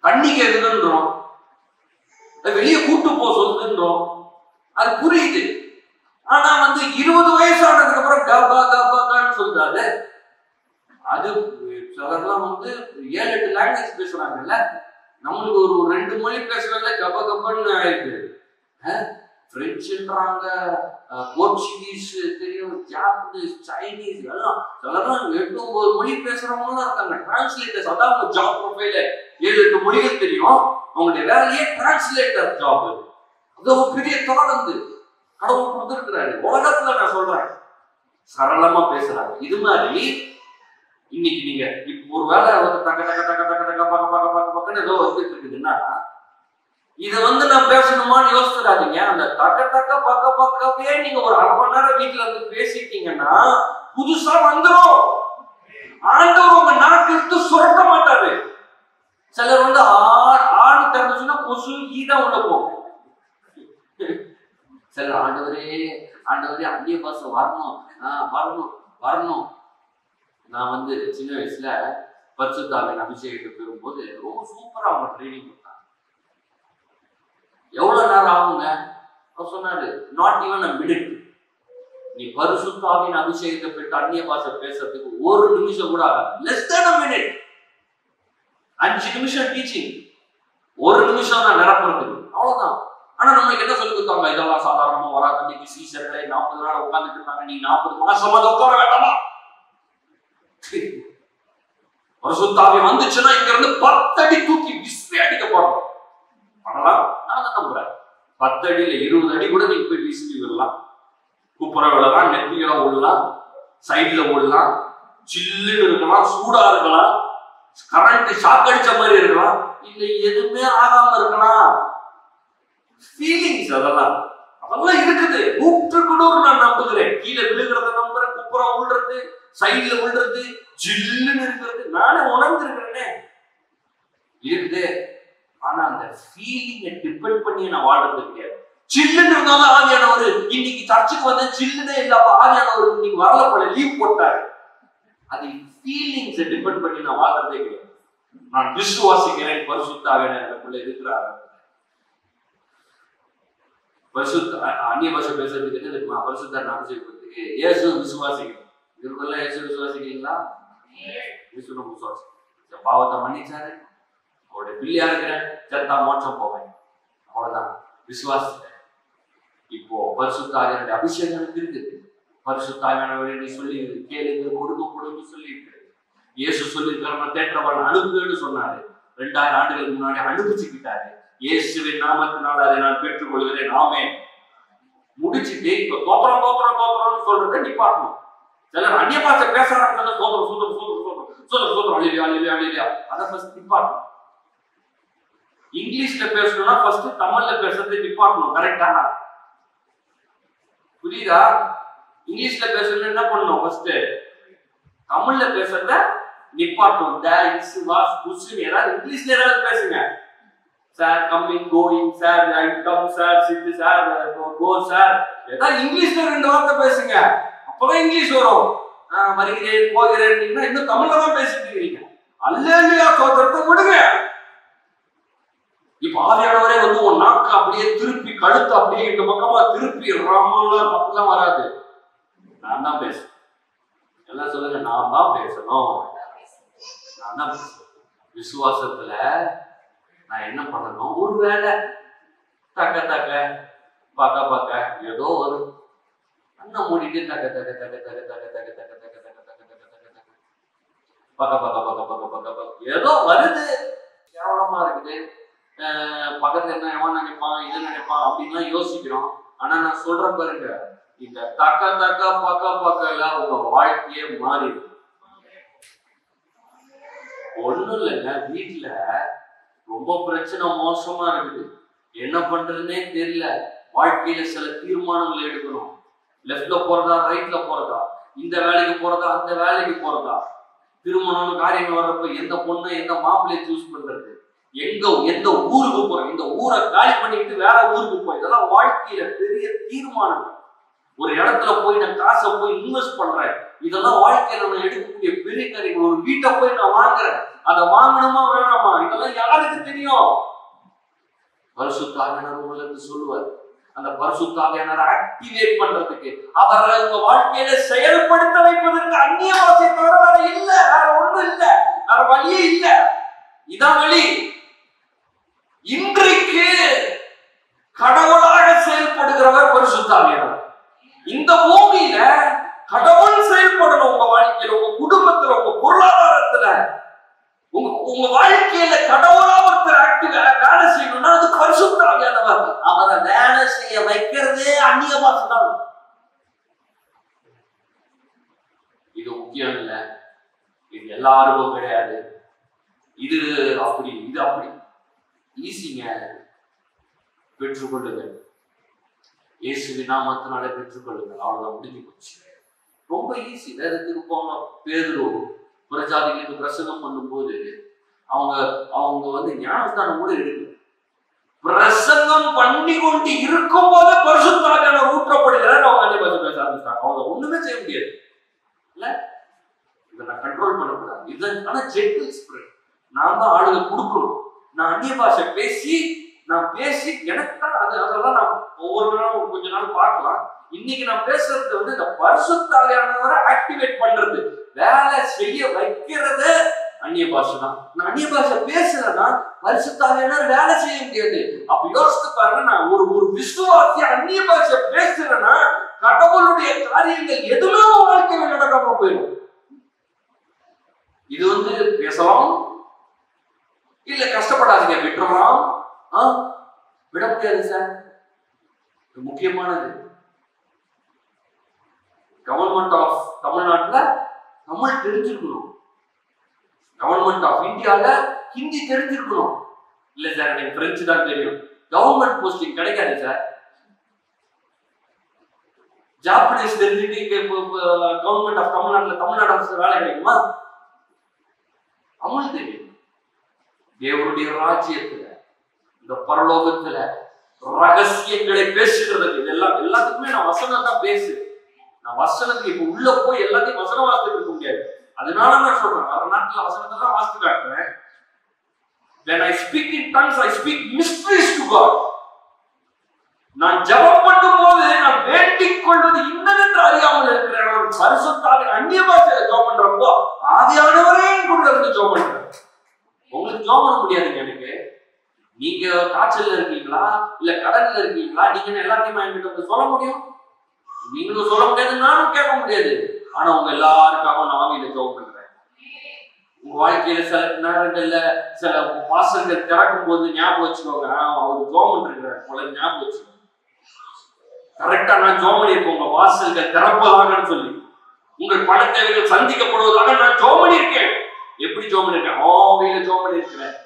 தண்ணி கேக்குதுன்றோம், வெளியே கூட்டு போ சொல்லுன்றோம், அது புரியுது. ஆனா 20 வயசு ஆனதுக்கு அப்புறம் கபான்னு சொல்றாரு. அது சிலர்லாம் 7-8 லாங்குவேஜ் பேசுறாங்கல்ல, நம்மளுக்கு ஒரு 2 மொழி பேசுறதுல கபன்னு ஆயிடுது. பிரெஞ்சுன்றாங்க, போர்ச்சுகீஸ் தெரியும், ஜாப்பனீஸ், சைனீஸ், எல்லாம் சிலர்லாம் 8-9 மொழி பேசுறவங்க இருக்காங்க. டிரான்ஸ்லேட்டர்ஸ், அதான் அவங்க ஜாப் ப்ரொஃபைல 7-8 மொழிகள் தெரியும். அவங்களுடைய வேலையே டிரான்ஸ்லேட்டர் ஜாப். அது ஒரு பெரிய தாளந்து கடவுள் கொடுத்துருக்கிறாரு. உலகத்துல நான் சொல்றேன், சரளமா பேசுறாங்க. இது மாதிரி இன்னைக்கு நீங்க இப்ப ஒரு வேலை தக்க தக்க தக்க தக்க தக்க பக்க பக்க பக்க பக்கன்னு ஏதோ வந்துட்டு இருக்குதுன்னா, இதை நான் பேசணுமான்னு யோசிச்சிடாதீங்க. அந்த தக்க தக்க பக்க பக்கவே நீங்க ஒரு 1/2 மணி நேரம் வீட்டுல பேசிட்டீங்கன்னா புதுசா வந்துடும். ஆண்டவர் உங்க நாக்கு எடுத்து சுரக்க மாட்டாரு. சிலர் ஆடு திறந்துச்சுன்னா கொசு ஈதான் உள்ள போகும். சிலர் ஆண்டவரே ஆண்டவரே அந்நிய பாச வரணும் வரணும் வரணும். நான் சின்ன வயசுல பரிசுத்தாவின் அபிஷேகத்தை பெறும்போது ரொம்ப சூப்பரா அவங்க ட்ரைனிங் கொடுத்தாங்க. எவ்வளவு நேரம் ஆகுங்க? அவர் சொன்னாரு, நாட் ஈவன் a minute. நீ பரிசுத்தாவின் அபிஷேகத்தை பெற்று அந்நிய பாஷை பேசுறதுக்கு 1 நிமிஷம் கூட ஆகாது. less than a minute. 5 நிமிஷம் டீச்சிங், 1 நிமிஷம் தான் நிரப்புறதுக்கு, அவ்வளவுதான். ஆனா நம்மளுக்கு என்ன சொல்லி கொடுத்தாங்க? இதெல்லாம் சாதாரணமா வராது. இன்னைக்கு சீசர்களே 40 நாள் உட்கார்ந்துட்டு இருக்காங்க, நீ 40 மாசமா உட்கார வேண்டாமா? பரிசுத்தாவி வந்துச்சுன்னா இங்க இருந்து 10 அடி தூக்கி விசிறி அடிக்க போறோம். பண்ணலாம், நான் தான் நம்புறேன். 10 அடியில 20 அடி கூட நீங்க போய் விசிறி விடலாம். குப்புற விடலாம், நெத்தியில விடலாம், சைட்ல விடலாம், சில்லுன்னு இருக்கலாம், சூடா இருக்கலாம், கரண்ட் ஷாக் அடிச்ச மாதிரி இருக்கலாம், இல்ல எதுவுமே ஆகாம இருக்கலாம். ஃபீலிங்ஸ் அதெல்லாம் இருக்குது. 100% நான் நம்புகிறேன். கீழே விழுகிறத நம்புறேன், குப்புறம் விழுறது, சைட்ல விழுறது, ஜில்லுன்னு இருக்கிறது நானே உணர்ந்திருக்கிறேனே இருக்குது. ஆனா அந்த ஃபீலிங்கை டிபெண்ட் பண்ணி நான் வாழ்றது கிடையாது. சில்லுன்னு இருந்தாலும் ஆவியானவர் இன்னைக்கு சர்ச்சுக்கு வந்து சில்லுனே இல்லப்பா, ஆவியானவர் இன்னைக்கு வரல போல லீவ் போட்டாரு. அது ஃபீலிங்ஸை டிபெண்ட் பண்ணி நான் வாழ்றதே கிடையாது. நான் விசுவாசிக்கிறேன் பரிசுத்த ஆவியானவர் எனக்குள்ள இருக்கிறார். பரிசுத்த அந்நிய பாஷை பேசுறதுக்கு என்ன தெரியுமா? பரிசுத்த அபிஷேகத்துக்கு இயேசு விசுவாசிக்கிறேன். இதுக்குள்ள இயேசு விசுவாசிக்கிறீங்களா? இயேசு விசுவாசி பாவத்தை மன்னிச்சாரு, அவருடைய பிள்ளையா இருக்கிறேன், செத்தா மோட்சம் போவேன், அவ்வளவுதான் விசுவாசிக்கிறேன். இப்போ பரிசுத்த ஆவியானவருடைய அபிஷேகம் இருக்குது. பரிசுத்த ஆவியானவரை நீ சொல்லி கேளுங்க, கொடுக்க சொல்லிட்டு இயேசு சொல்லியிருக்காரு, தேற்றவன் அனுப்புன்னு சொன்னாரு. 2000 ஆண்டுகளுக்கு முன்னாடி அனுப்பிச்சுக்கிட்டாரு. இயேசுவின் நாமத்தினால் அதை நான் பெற்றுக் கொள்கிறேன். ஆமென். முடிச்சுட்டு இப்ப தோத்திரம் தோத்திரம் தோத்திரம்னு சொல்றத நிப்பாட்டணும். சிலர் அந்நிய பாஷை பேசுறாங்க, சோதரம் சோதரம் சோதரம் சோதரம் சோதரம் சோதரம் அழிலியா அழிலியா அழிலியா, அதை ஃபர்ஸ்ட் நிப்பாட்டணும். இங்கிலீஷ்ல பேசணும்னா ஃபர்ஸ்ட் தமிழ்ல பேசுறது நிப்பாட்டணும். கரெக்டா? புரியுதா? இங்கிலீஷ்ல பேசணும் என்ன பண்ணணும்? ஃபர்ஸ்ட் தமிழ்ல பேசுறத நிப்பாட்டணும். தேங்க்ஸ் வாஸ் குஸ்ன்னு ஏதாவது இங்கிலீஷ்ல ஏதாவது பேசுங்க. Sir coming going sir, I come sir, sit sir, go sir, ஏதாவது இங்கிலீஷ்ல 2 வார்த்தை பேசுங்க. அப்பதான் இங்கிலீஷ் வரும். வருகிறேன் போகிறேன் இன்னும் தமிழ்ல தான் பேசிட்டு இருக்கீங்க. அல்லேலூயா சோதரத்தை விடுங்க. இப்ப ஆவியானவரே உன் நாக்கு அப்படியே திருப்பி, கழுத்து அப்படியே இந்த பக்கமா திருப்பி ராமலாம் அப்படிலாம் வராது. நான் தான் பேசணும். எல்லாம் சொல்லுங்க, நான் தான் பேசணும், நான் தான் பேசணும். விசுவாசத்துல நான் என்ன பண்ணணும்? ஒரு வேலை தக்க தக்க பக்க பக்க ஏதோ ஒரு அண்ணன் மூடிட்டு தக்க தக்க தக்க தக்க தக்க தக்க தக்க தக்க தக்க தக்க தக்க தக்க பக்க பக்க பக்க பக்க பக்க பக்க ஏதோ வருது. கேவலமா இருக்குது. பக்கத்துல என்ன எவன் நினைப்பான், இது நினைப்பான் அப்படின்லாம் யோசிக்கிறோம். ஆனா நான் சொல்றேன் பாருங்க, இந்த தக்க தக்க பக்க பக்கல உங்க வாழ்க்கையே மாறிடும். ஒண்ணும் இல்லைங்க, வீட்டுல ரொம்ப பிரச்சனை மோசமா இருக்குது, என்ன பண்றதுன்னே தெரியல. வாழ்க்கையில சில தீர்மானங்களை எடுக்கணும். லெஃப்ட்ல போறதா ரைட்ல போறதா, இந்த வேலைக்கு போறதா அந்த வேலைக்கு போறதா, திருமணம் காரியங்கள் வர்றப்ப எந்த பொண்ணை எந்த மாப்பிள்ளையை சூஸ் பண்றது, எந்த ஊருக்கு போறோம், இந்த ஊரை காலி பண்ணிட்டு வேற ஊருக்கு போய், இதெல்லாம் வாழ்க்கையில பெரிய தீர்மானங்கள். ஒரு இடத்துல போய் நான் காசை போய் இன்வெஸ்ட் பண்றேன், இதெல்லாம் வாழ்க்கையில நான் எடுக்கக்கூடிய பெரிய காரியங்கள். ஒரு வீட்டை போய் நான் வாங்குறேன், அதை வாங்கணுமா வேணாமா, இதெல்லாம் அதெல்லாம் யாருக்கு தெரியும்? பரிசுத்த ஆவியானவர் உங்களுக்கு சொல்லுவார். அந்த பரிசுத்த ஆவியானவரை ஆக்டிவேட் பண்றதுக்கு, அவரை உங்க வாழ்க்கையில செயல்படுத்த வைப்பதற்கு அந்நிய பாஷை தவிர வேற இல்ல, வேற ஒண்ணும் இல்ல, வேற வழியே இல்ல. இதான் வழி. இன்றைக்கு கடவுளாக செயல்படுகிறவர் பரிசுத்த ஆவியானவர். இந்த பூமியில கடவுள் செயல்படணும். உங்க வாழ்க்கையில, உங்க குடும்பத்துல, உங்க பொருளாதாரத்துல, உங்க வாழ்க்கையில கடவுளா ஒருத்தர் வேலை செய்யணும்னா அது பரிசுத்த ஆவியானவர். அவரை வேலை செய்ய வைக்கிறதே அந்நிய பாஷை தான். இது முக்கியம் இல்ல, இது எல்லாருக்கும் கிடையாது. இது அப்படி, இது அப்படி. ஈஸிங்க, பெற்றுக்கொள்ளுங்கள். இயேசுவின் நாமத்தினாலே பெற்றுக்கொள்ளுங்கள். அவ்வளவுதான், முடிஞ்சு போச்சு. ரொம்ப ஈஸி. வேதத்துக்கு போங்க. பேதுரு புறஜாதிகளுக்கு பிரசங்கம் பண்ணும்போது அவங்க ஞானஸ்தானம் கூட எடுக்கல. பிரசங்கம் பண்ணி கொண்டு இருக்கும் போது பரிசுத்த ஆவியானவர் ஊற்றப்படுகிறார். அவங்க அந்நிய பாஷை பேச ஆரம்பிச்சாங்க. அவங்க ஒண்ணுமே செய்ய முடியாது. இல்ல, இதை நான் கண்ட்ரோல் பண்ணக்கூடாது. இதுக்கான ஜென்டில் ஸ்பிரிட் நான் தான் ஆளுங்க கொடுக்கணும். நான் அந்நிய பாஷை பேசி எனக்கு தான் அதெல்லாம் நான் ஒவ்வொரு நாளும் கொஞ்ச நாள் பார்க்கலாம். இன்னைக்கு நான் பேசுறது இந்த பரிசுத்த ஆவியானவரை ஆக்டிவேட் பண்றது, வேலை செய்ய வைக்கிறது அந்நிய பாஷை தான். நான் அந்நிய பாஷை பேசுறேன்னா பரிசுத்த ஆவியானவர் வேலை செய்ய முடியாது. அப்ப யோசித்து பாருங்க, நான் ஒரு விசுவாசி அந்நிய பாஷை பேசுறேன்னா கடவுளுடைய காரியங்கள் எதுவுமே வாழ்க்கையில நடக்காம போயிடும். இது பேசலாம், இல்ல கஷ்டப்படாதீங்க, விட்டுறலாம். விட முடியாது சார். முக்கியமானது, கவர்மெண்ட் ஆஃப் தமிழ்நாட்டுல தமிழ் தெரிஞ்சிருக்கணும். கவர்மெண்ட் ஆஃப் இந்தியால ஹிந்தி தெரிஞ்சிருக்கணும். இல்ல சார் எனக்கு பிரெஞ்சு தான் தெரியும், கவர்மெண்ட் போஸ்டிங் கிடைக்காது சார். ஜாப்பனீஸ் தெரிஞ்சுட்டு கவர்மெண்ட் ஆஃப் தமிழ்நாடு அரசு வேலை கிடைக்குமா? தமிழ் தெரியும். தேவனுடைய ராஜ்யத்துல, இந்த பரலோகத்துல ரகசியங்களை பேசுகிறதுக்கு, இதெல்லாம் எல்லாத்துக்குமே நான் வசனம் தான் பேசு. நான் வசனத்துக்கு இப்ப உள்ள போய் எல்லாத்தையும் வசனம் வாசித்துட்டு இருக்க முடியாது. அதனால நான் சொல்றேன், வர நாட்டுல வசனத்தெல்லாம் வாசித்து காட்டுறேன். When I speak in tongues, I speak mysteries to God. நான் ஜெபம் பண்ணும் போது நான் வேண்டிக் கொள்வது இன்னதென்று அறியாமல் இருக்கிறேன். ஒரு பரிசுத்த ஆவியின் அந்நிய பாஷையில ஜெபம் பண்றப்போ ஆவியானவரே கூட இருந்து ஜெபம் பண்றேன். உங்களுக்கு ஜெபம் பண்ண முடியாதுங்க. எனக்கு நீங்க காய்ச்சல்ல இருக்கீங்களா, இல்ல கடல்ல இருக்கீங்களா, நீங்க எல்லாத்தையும் என்கிட்ட சொல்ல முடியும். நீங்களும் சொல்ல முடியாது, நானும் கேட்க முடியாது. ஆனா உங்க எல்லாருக்காக நான் ஆவியில ஜெபம் பண்றேன். உங்க வாழ்க்கையில சில நேரங்கள்ல சில வாசல்கள் திறக்கும் போது ஞாபகம் வச்சுக்கோங்க, அவர் ஜெபம் பண்ணிருக்கிறார் போல ஞாபகம் வச்சுக்கோங்க. கரெக்டா நான் ஜெபம் பண்ணிருக்கேன், உங்க வாசல்கள் திறப்பதாகன்னு சொல்லி, உங்கள் பண தேவைகள் சந்திக்கப்படுவதாக நான் ஜெபம் பண்ணிருக்கேன். எப்படி ஜெபம் பண்ணிருக்கேன்? ஆவியில ஜெபம் பண்ணிருக்கிறேன்.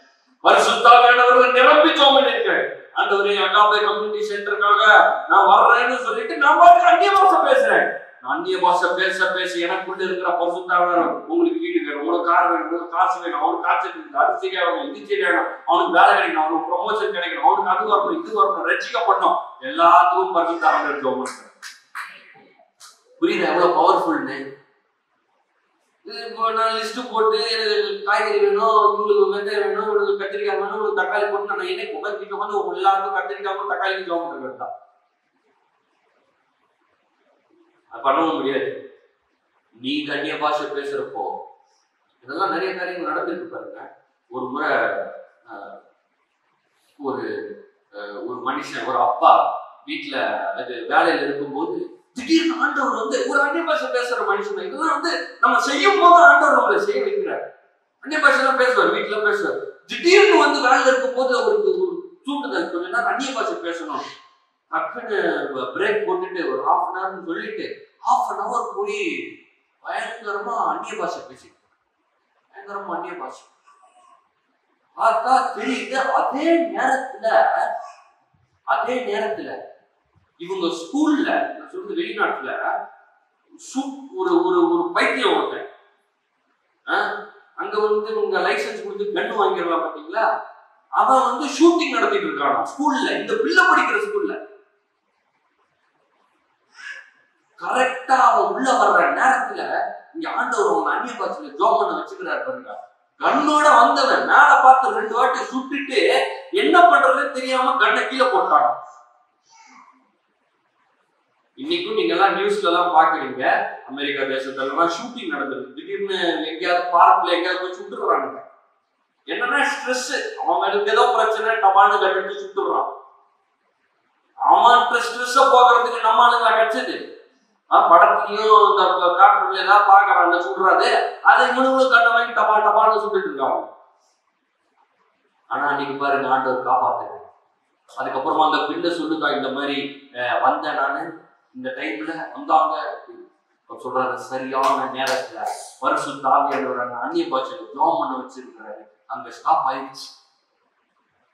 பரிசுத்த ஆவியானவர்கள் நிரம்பி ஜெபம் பண்ணிருக்கேன். அந்த ஒரு அகாபே கம்யூனிட்டி சென்டருக்காக நான் வர்றேன்னு சொல்லிட்டு நான் பாட்டு அந்நிய பாஷை பேசுறேன். அந்நிய பாஷை பேச பேச எனக்குள்ள இருக்கிற பரிசுத்த ஆவியானவர், உங்களுக்கு வீடு வேணும், உங்களுக்கு கார் வேணும், உங்களுக்கு காசு வேணும், அவனுக்கு காசு இருக்கு, அது சரியா வேணும், இது சரியா வேணும், அவனுக்கு வேலை கிடைக்கணும், அவனுக்கு ப்ரொமோஷன் கிடைக்கணும், அவனுக்கு அது வரணும், இது வரணும், ரட்சிக்கப்படணும், எல்லாத்துக்கும் பரிசுத்த ஆவியானவர் ஜெபம் பண்றேன். புரியுது எவ்வளவு பவர்ஃபுல்னு? இப்போ நான் லிஸ்ட் போட்டு எனக்கு காய்கறி வேணும், உங்களுக்கு வெங்காயம் வேணும், உங்களுக்கு கத்திரிக்காய் வேணும், உங்களுக்கு தக்காளி போட்டு நான் என்ன உட்காந்து வந்து உங்க எல்லாருக்கும் கத்திரிக்காய் தக்காளிக்கு ஜெபம் பண்றேன். அது பண்ணவும் முடியாது. நீங்க அந்நிய பாஷை பேசுறப்போ இதெல்லாம் நிறைய காரியங்கள் நடந்துட்டு பாருங்க. ஒரு முறை ஒரு மனுஷன், ஒரு அப்பா வீட்டுல அது வேலையில இருக்கும்போது திடீர்னு ஆண்டவர் ஒரு அந்நிய பாஷை பேசுற மனுஷன், இதெல்லாம் நம்ம செய்யும் போது ஆண்டவர் நம்மளை செய்ய வைக்கிறார். அந்நிய பாஷை பேசுவார், வீட்டுல பேசுவார். திடீர்னு வேலையில இருக்கும் போது அவருக்கு ஒரு தூண்டுதல், கொஞ்ச நேரம் அந்நிய பாஷை பேசணும். டக்குன்னு பிரேக் போட்டுட்டு ஒரு 1/2 hour சொல்லிட்டு 1/2 hour போய் பயங்கரமா அந்நிய பாஷை பேசிட்டு, பயங்கரமா அந்நிய பாஷை பார்த்தா தெரியுது. அதே நேரத்துல இவங்க ஸ்கூல்ல சொல்றது, வெளிநாட்டுல ஒரு பைத்தியம் ஒருத்தன் அங்க இவங்க லைசன்ஸ் கொடுத்து கண்ணு வாங்கிடலாம் பாத்தீங்களா, அவன் ஷூட்டிங் நடத்திட்டு இருக்கான் ஸ்கூல்ல, இந்த பிள்ளை படிக்கிற ஸ்கூல்ல. கரெக்டா அவன் உள்ள வர்ற நேரத்துல இங்க ஆண்டவர் அவன் அந்நிய பாஷையில ஜெபம் பண்ண வச்சுக்கிறார் பாருங்க. கண்ணோட வந்தவன் மேல பார்த்து பார்த்து 2 வாட்டி சுட்டுட்டு என்ன பண்றதுன்னு தெரியாம கண்ணை கீழே போட்டாங்க. இன்னைக்கும் நீங்க எல்லாம் நியூஸ்ல எல்லாம் பாக்குறீங்க, அமெரிக்கா தேசத்துல எல்லாம் ஷூட்டிங் நடந்தது. திடீர்னு எங்கேயாவது பார்க்ல எங்கேயாவது போய் சுட்டுறாங்க. என்னன்னா ஸ்ட்ரெஸ், அவன் மேலுக்கு ஏதோ பிரச்சனை, டபான்னு கட்டி சுட்டுறான். அவன் ஸ்ட்ரெஸ் போக்குறதுக்கு நம்ம ஆளுங்களா கிடைச்சது. படத்துலயும் இந்த காட்டுல ஏதாவது பாக்குறாங்க சுடுறாது, அதை இவனுங்களும் கண்ணை வாங்கி டபா டபான்னு சுட்டுட்டு இருக்காங்க. ஆனா அன்னைக்கு பாருங்க ஆண்டவர் காப்பாத்துங்க. அதுக்கப்புறமா அந்த பிள்ளை சொல்லுக்கா, இந்த மாதிரி வந்தேன் நானு, இந்த டைம்ல வந்தாங்க சொல்றாரு. சரியான நேரத்துல பரிசுத்த ஆவியானவர் அந்நிய பாஷையில ஜெபம் பண்ண வச்சிருக்கிறாரு. அங்க ஸ்டாப் ஆயிடுச்சு.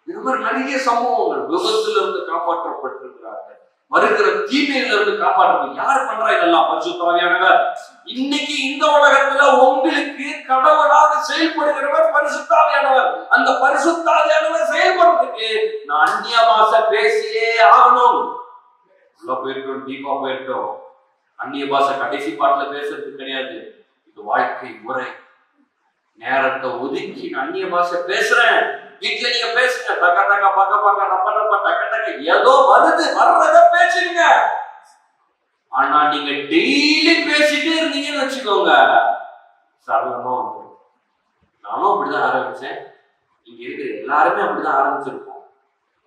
இது மாதிரி நிறைய சம்பவங்கள். விபத்துல இருந்து காப்பாற்றப்பட்டிருக்கிறார்கள், வருகிற தீமையில இருந்து காப்பாற்ற யார் பண்றா இதெல்லாம்? பரிசுத்த ஆவியானவர். இன்னைக்கு இந்த உலகத்துல உங்களுக்கு கடவுளாக செயல்படுகிறவர் பரிசுத்த ஆவியானவர். அந்த பரிசுத்த ஆவியானவர் செயல்படுறதுக்கு நான் அந்நிய பாஷை பேசியே ஆகணும். உள்ள போயிருக்கோம், டீப்பா போயிருக்கோம். அந்நிய பாஷை கடைசி பாட்டுல பேசுறது கிடையாது. இது வாழ்க்கை முறை. நேரத்தை ஒதுக்கி அந்நிய பாஷை பேசுறேன். வீட்டுல நீங்க பேசுங்க, டக்க டக்க பக்க பக்க ரப்ப ரப்ப டக்க டக்க ஏதோ வருது, வர்றத பேசுறீங்க. ஆனா நீங்க டெய்லி பேசிட்டே இருந்தீங்கன்னு வச்சுக்கோங்க, சரளமா வந்துடும். நானும் அப்படிதான் ஆரம்பிச்சேன், இங்க இருக்கிற எல்லாருமே அப்படிதான் ஆரம்பிச்சிருப்போம்.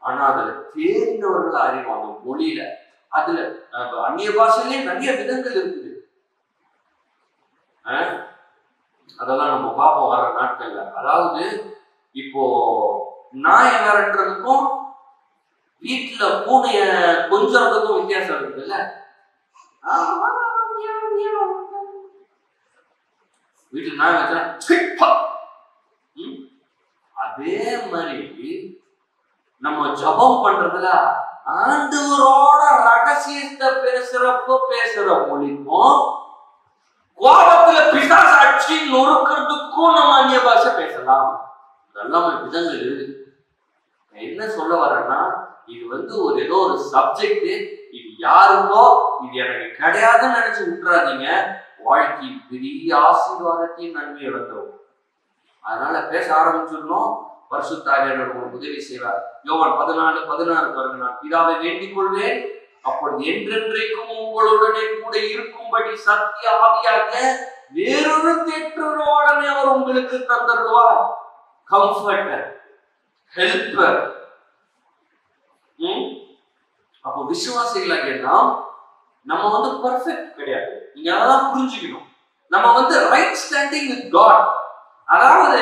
ஆனா அதுல தேர்ந்தவர்கள் அறிவாங்க மொழியில. அதுல அந்நிய பாஷையிலேயே நிறைய விதங்கள் இருக்குது. அதெல்லாம் நம்ம பார்ப்போம் வர நாட்கள்ல. அதாவது இப்போ நாயை விரட்டுறதுக்கும் வீட்டுல பூனைய கொஞ்சறதுக்கும் வித்தியாசம் இருக்குல்ல. வீட்டுல நாய் வச்சா அதே மாதிரி நம்ம ஜபம் பண்றதுல ஆண்டவரோட ரகசியத்தை பேசுறப்போ பேசுற மொழிக்கும், கோபத்துல பிசாசு அடிச்சு நொறுக்கிறதுக்கும் நம்ம அந்நிய பாஷை பேசலாம். இதெல்லாம் விதங்கள் இருக்கு. என்ன சொல்ல வரேன்னா, இது ஒரு ஏதோ ஒரு சப்ஜெக்ட், இது யாருக்கோ இது எனக்கு கிடையாதுன்னு நினைச்சு விட்டுறாதீங்க. வாழ்க்கை பெரிய ஆசீர்வாதத்தையும் நன்மை இழந்தோம். அதனால பேச ஆரம்பிச்சிடணும். பரிசுத்த ஆவியானவர் உங்களுக்கு உதவி செய்வார். யோவான் 14:16 பாருங்க. நான் பிதாவை வேண்டிக் கொள்வேன், அப்பொழுது என்றென்றைக்கும் உங்களுடனே கூட இருக்கும்படி சத்திய ஆவியாக வேறொரு தேற்றரோடனே அவர் உங்களுக்கு தந்தருவார். Comforter, helper. அப்போ விசுவாசிகளாகிய நம்ம பர்ஃபெக்ட் கிடையாது. நீங்க அதெல்லாம் புரிஞ்சுக்கணும். நம்ம ரைட் ஸ்டாண்டிங் வித் காட். அதாவது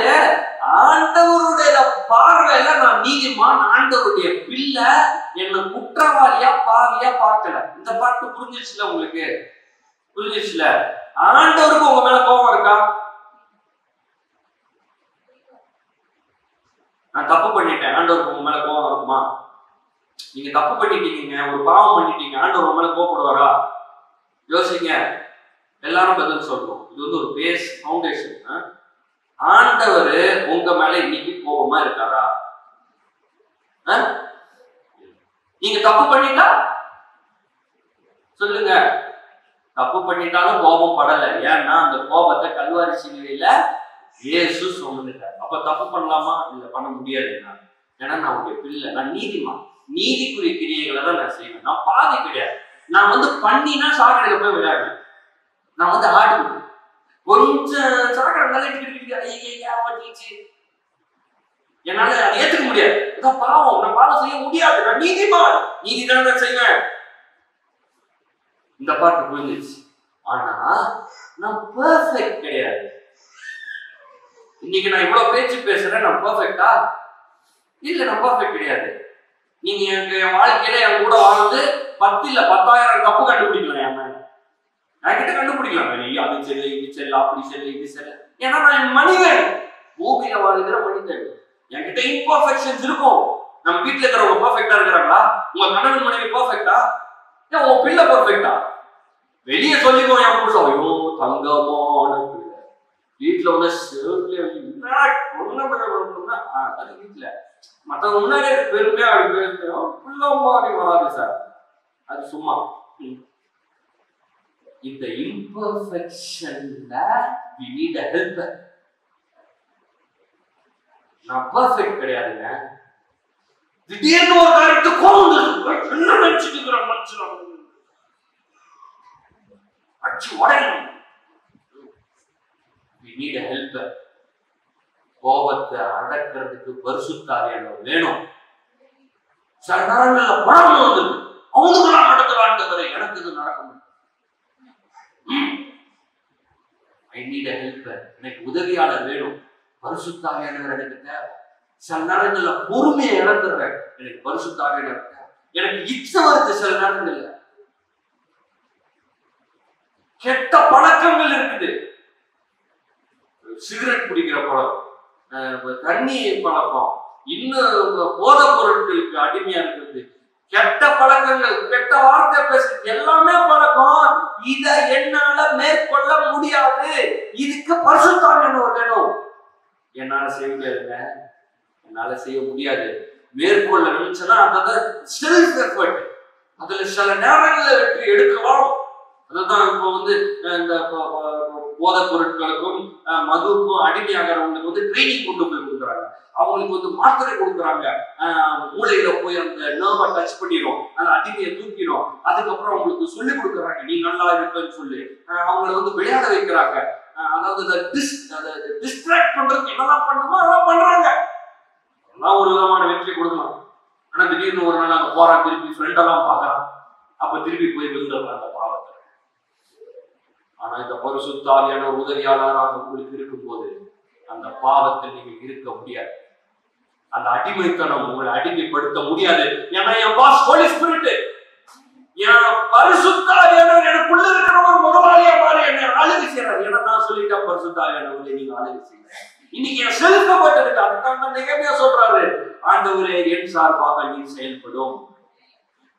ஆண்டவருடைய பார்வையில நான் நீதிமான், ஆண்டவருடைய பிள்ளை, என்ன குற்றவாளியா பாவியா பார்க்கல. இந்த பாட்டு புரிஞ்சிச்சுல உங்களுக்கு? புரிஞ்சிச்சுல? ஆண்டவருக்கு உங்க மேல கோபம் இருக்கா? நான் தப்பு பண்ணிட்டேன், ஆண்டவருக்கு உங்க மேல கோபம் இருக்குமா? நீங்க தப்பு பண்ணிட்டீங்க, ஒரு பாவம் பண்ணிட்டீங்க, ஆண்டவர் உங்க மேல கோபப்படுவாரா? யோசிங்க. எல்லாரும் பதில் சொல்லணும். இது ஒரு பேஸ் ஃபவுண்டேஷன். ஆண்டவர் உங்க மேல இன்னைக்கு கோபமா இருக்காரா? நீங்க தப்பு பண்ணிட்டா சொல்லுங்க. தப்பு பண்ணிட்டாலும் கோபம் படல. ஏன்னா அந்த கோபத்தை கல்வாரி சிலுவையில இயேசு சுமந்துட்டார். அப்ப தப்பு பண்ணலாமா? இல்ல, பண்ண முடியாது. ஏன்னா நான் உங்களுடைய பிள்ளை, நான் நீதிமான். நீதிக்குரிய கிரியைகளை தான் நான் செய்வேன். நான் பாதி கிடையாது. நான் பண்ணினா சாக்கடையில போய் விளையாடுவேன். நான் ஆடு கொஞ்சம் சாக்கடை என்னால அதை ஏத்துக்க முடியாது. அதான் பாவம். நான் பாவம் செய்ய முடியாது. நான் நீதிமான், நீதிதான் நான் செய்வேன். இந்த பாட்டு புரிஞ்சிச்சு. ஆனா நான் பெர்ஃபெக்ட் கிடையாது. இன்னைக்கு நான் இவ்வளவு பேச்சு பேசுறேன், நான் பெர்ஃபெக்டா? இல்ல, நான் பெர்ஃபெக்ட் கிடையாது. நீங்க என் வாழ்க்கையில என் கூட வாழ்ந்து 10 இல்ல 10,000 தப்பு கண்டுபிடிக்கலாம். என் மேல என்கிட்ட கண்டுபிடிக்கலாம். அது செல்ல, இது செல்ல, அப்படி செல்ல, இது செல்ல. ஏன்னா நான் மனிதன், பூமியில வாழ்கிற மனிதன். என்கிட்ட இம்பர்ஃபெக்ஷன்ஸ் இருக்கும். நம்ம வீட்டுல இருக்கிறவங்க பெர்ஃபெக்டா இருக்கிறாங்களா? உங்க கணவன் மனைவி பெர்ஃபெக்டா? ஏன் உங்க பிள்ளை பெர்ஃபெக்டா? வெளியே சொல்லிக்கோ என் புருஷன், ஐயோ தங்கமான பிள்ளை. வீட்டுல அது வீட்டுல மத்தவங்க முன்னாடியே பெருமையா புள்ள மாதிரி வராது சார். அது சும்மா. இந்த இம்பர்ஃபெக்ஷன்ல we need a helper. நான் பர்ஃபெக்ட் கிடையாதுங்க. திடீர்னு ஒரு காரியத்தை கோவம் என்ன நினைச்சுக்கிற மனுஷன் அச்சு உடையணும். We need a helper. கோபத்தை அடக்கிறதுக்கு பரிசுத்த ஆவியானவர் வேணும். சில நேரங்கள்ல பணம் வந்தது, அவனுக்குலாம் நடக்கிறான்னு எனக்கு இது நடக்க முடியும். I need a helper. எனக்கு உதவியாளர் வேணும். பரிசுத்த ஆவியானவர் எனக்கு தேவை. சில நேரங்கள்ல பொறுமையை இழந்துடுறேன், எனக்கு பரிசுத்த ஆவியானவர் தேவை. எனக்கு இச்சை வருது சில நேரங்கள்ல. கெட்ட பழக்கங்கள் இருக்குது, சிகரெட் குடிக்கிற பழக்கம், தண்ணி பழக்கம், இன்னும் போதை பொருட்களுக்கு அடிமையா இருக்கிறது, கெட்ட பழக்கங்கள், கெட்ட வார்த்தை பேசுறது, எல்லாமே பழக்கம். இதை என்னால மேற்கொள்ள முடியாது. இதுக்கு பரிசுத்த ஆவியானவர் வேணும். என்னால செய்ய முடியாதுங்க, என்னால செய்ய முடியாது. மேற்கொள்ள நினைச்சனா அந்த செல்ஃப் எஃபர்ட், அதுல சில நேரங்களில் வெற்றி எடுக்கலாம். அதுதான் இப்போ வந்து இந்த போதை பொருட்களுக்கும் மதுவுக்கும் அடிமையாகிறவங்களுக்கு வந்து ட்ரைனிங் கொண்டு போய் கொடுக்குறாங்க. அவங்களுக்கு வந்து மாத்திரை கொடுக்குறாங்க. மூளையில போய் அந்த நர்வை டச் பண்ணிடும், அந்த அடிமையை தூக்கிடும். அதுக்கப்புறம் அவங்களுக்கு சொல்லி கொடுக்குறாங்க, நீ நல்லா இருப்பேன்னு சொல்லி அவங்களை வந்து விளையாட வைக்கிறாங்க. அதாவது டிஸ்ட்ராக்ட் பண்றதுக்கு என்னெல்லாம் பண்ணுமோ அதெல்லாம் பண்றாங்க. அதெல்லாம் ஒரு விதமான வெற்றி கொடுக்கலாம். ஆனா திடீர்னு ஒரு நாள் அங்க போறான், திருப்பி ஃப்ரெண்டெல்லாம் பார்க்கறான், அப்ப திருப்பி போய் விழுந்துடுறான் அந்த பாவத்தை. ஆனா இந்த பரிசுத்த ஆவியானவர் உதவியாளராக உங்களுக்கு இருக்கும்போது அந்த பாவத்தில் நீங்க இருக்க முடியாது. அந்த அடிமைத்தனம் உங்களை அடிமைப்படுத்த முடியாது. ஏன்னா என் பாஸ் ஹோலி ஸ்பிரிட், என் பரிசுத்த ஆவியானவர் எனக்குள்ள இருக்கிற ஒரு முதலாளியா மாறி என்னை ஆளுகை செய்யறாரு. ஏன்னா நான் சொல்லிட்டேன், பரிசுத்த ஆவியானவரை நீங்க ஆளுகை செய்யுங்க. இன்னைக்கு என் செலுத்தப்பட்டிருக்கு. அதுக்காக நெகமையா சொல்றாரு, ஆண்டவரே என் சார்பாக நீ செயல்படும்.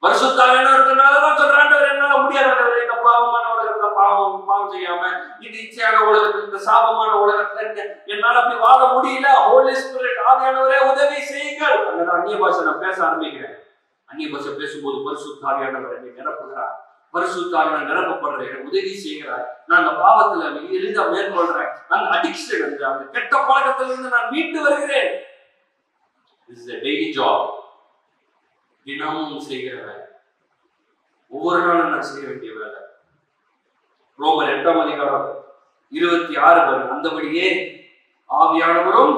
பரிசுத்த ஆவியானவர்னாலதான் சொல்ற, ஆண்டவர் என்னால முடியாது, இந்த பாவமான உலகத்துல பாவம் செய்யாம, இது இச்சையான உலகத்துல, இந்த சாபமான உலகத்துல என்னால அப்படி வாழ முடியல. ஹோலி ஸ்பிரிட் ஆவியானவரே உதவி செய்யுங்கள். அங்கதான் அந்நிய பாஷை நான் பேச ஆரம்பிக்கிறேன். அந்நிய பாஷை பேசும்போது பரிசுத்த ஆவியானவர் என்னை நிரப்புகிறார். பரிசுத்த ஆவியானவர் நிரப்பப்படுறேன், எனக்கு உதவி செய்கிறார். நான் அந்த பாவத்துல எளிதா மேற்கொள்றேன். அந்த அடிக்ஷன், அந்த கெட்ட பழக்கத்துல இருந்து நான் மீண்டு வருகிறேன். This is a daily job. தினமும் செய்கிற வேலை, ஒவ்வொரு நாளும் நான் செய்ய வேண்டிய வேலை. ரோமர் 8:26 அந்தபடியே ஆவியானவரும்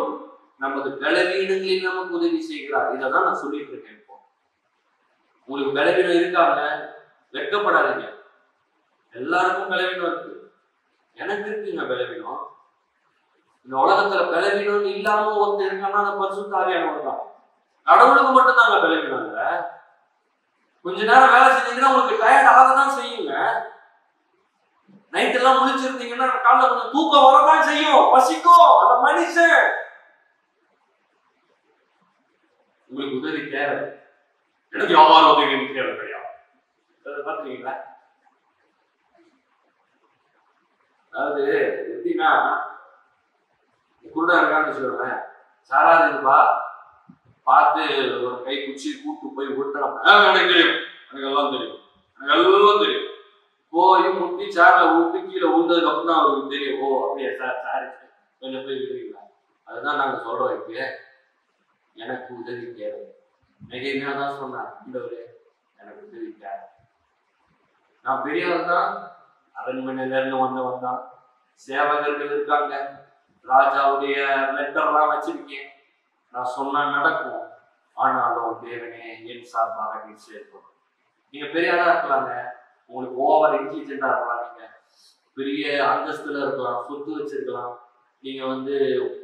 நமது பலவீனங்களில் நமக்கு உதவி செய்கிறார். இதான் நான் சொல்லிட்டு இருக்கேன். இப்போ உங்களுக்கு பலவீனம் இருக்காங்க, வெட்கப்படாதீங்க. எல்லாருக்கும் பலவீனம் இருக்கு, எனக்கு இருக்குங்க பலவீனம். இந்த உலகத்துல பலவீனம் இல்லாம ஒருத்தர் இருக்கான்னா அந்த பரிசுத்த ஆவியானவர் தான். கடவுளுக்கு மட்டும் தாங்க பலவீனம். கொஞ்ச நேரம் வேலை செஞ்சீங்கன்னா உங்களுக்கு டயர்ட் ஆகதான் செய்யுங்க. நைட் எல்லாம் முழிச்சிருந்தீங்கன்னா காலைல கொஞ்சம் தூக்கம் வரதான் செய்யும், பசிக்கும். அந்த மனுஷன் உங்களுக்கு உதவி தேவை. எனக்கு யாரும் உதவி தேவை கிடையாது. பாத்துறீங்களா? அதாவது எப்படின்னா, குருடா இருக்கான்னு சொல்லுவேன், சாராதுப்பா பார்த்து ஒரு கை குச்சி கூட்டு போய் விட்டுறான். எனக்கு தெரியும், எனக்கு எல்லாம் தெரியும், எனக்கு எல்லாம் தெரியும். போய் முட்டி சேர்ல விட்டு கீழே விழுந்ததுக்கு அப்புறம் தான் அவருக்கு தெரியும், ஓ அப்படியா சார், சாரி கொஞ்சம் போய் விடுவீங்களா. அதுதான் நாங்க சொல்றோம். இப்ப எனக்கு உதவி தேவை. நெகைமையா தான் சொன்னார், எனக்கு உதவி தேவை. நான் பெரியவர் தான், அரண்மனையில இருந்து வந்தவன் தான். சேவகர்கள் இருக்காங்க, ராஜாவுடைய லெட்டர்லாம் வச்சிருக்கேன். நான் சொன்னா நடக்கும். ஆனாலும் தேவனே என் சார்பாக நீ சேர்க்கணும். நீங்க பெரியாரா இருக்கலாங்க, உங்களுக்கு ஓவர் இன்டெலிஜென்டா இருக்கலாம், நீங்க பெரிய அந்தஸ்துல இருக்கலாம், சொத்து வச்சிருக்கலாம், நீங்க வந்து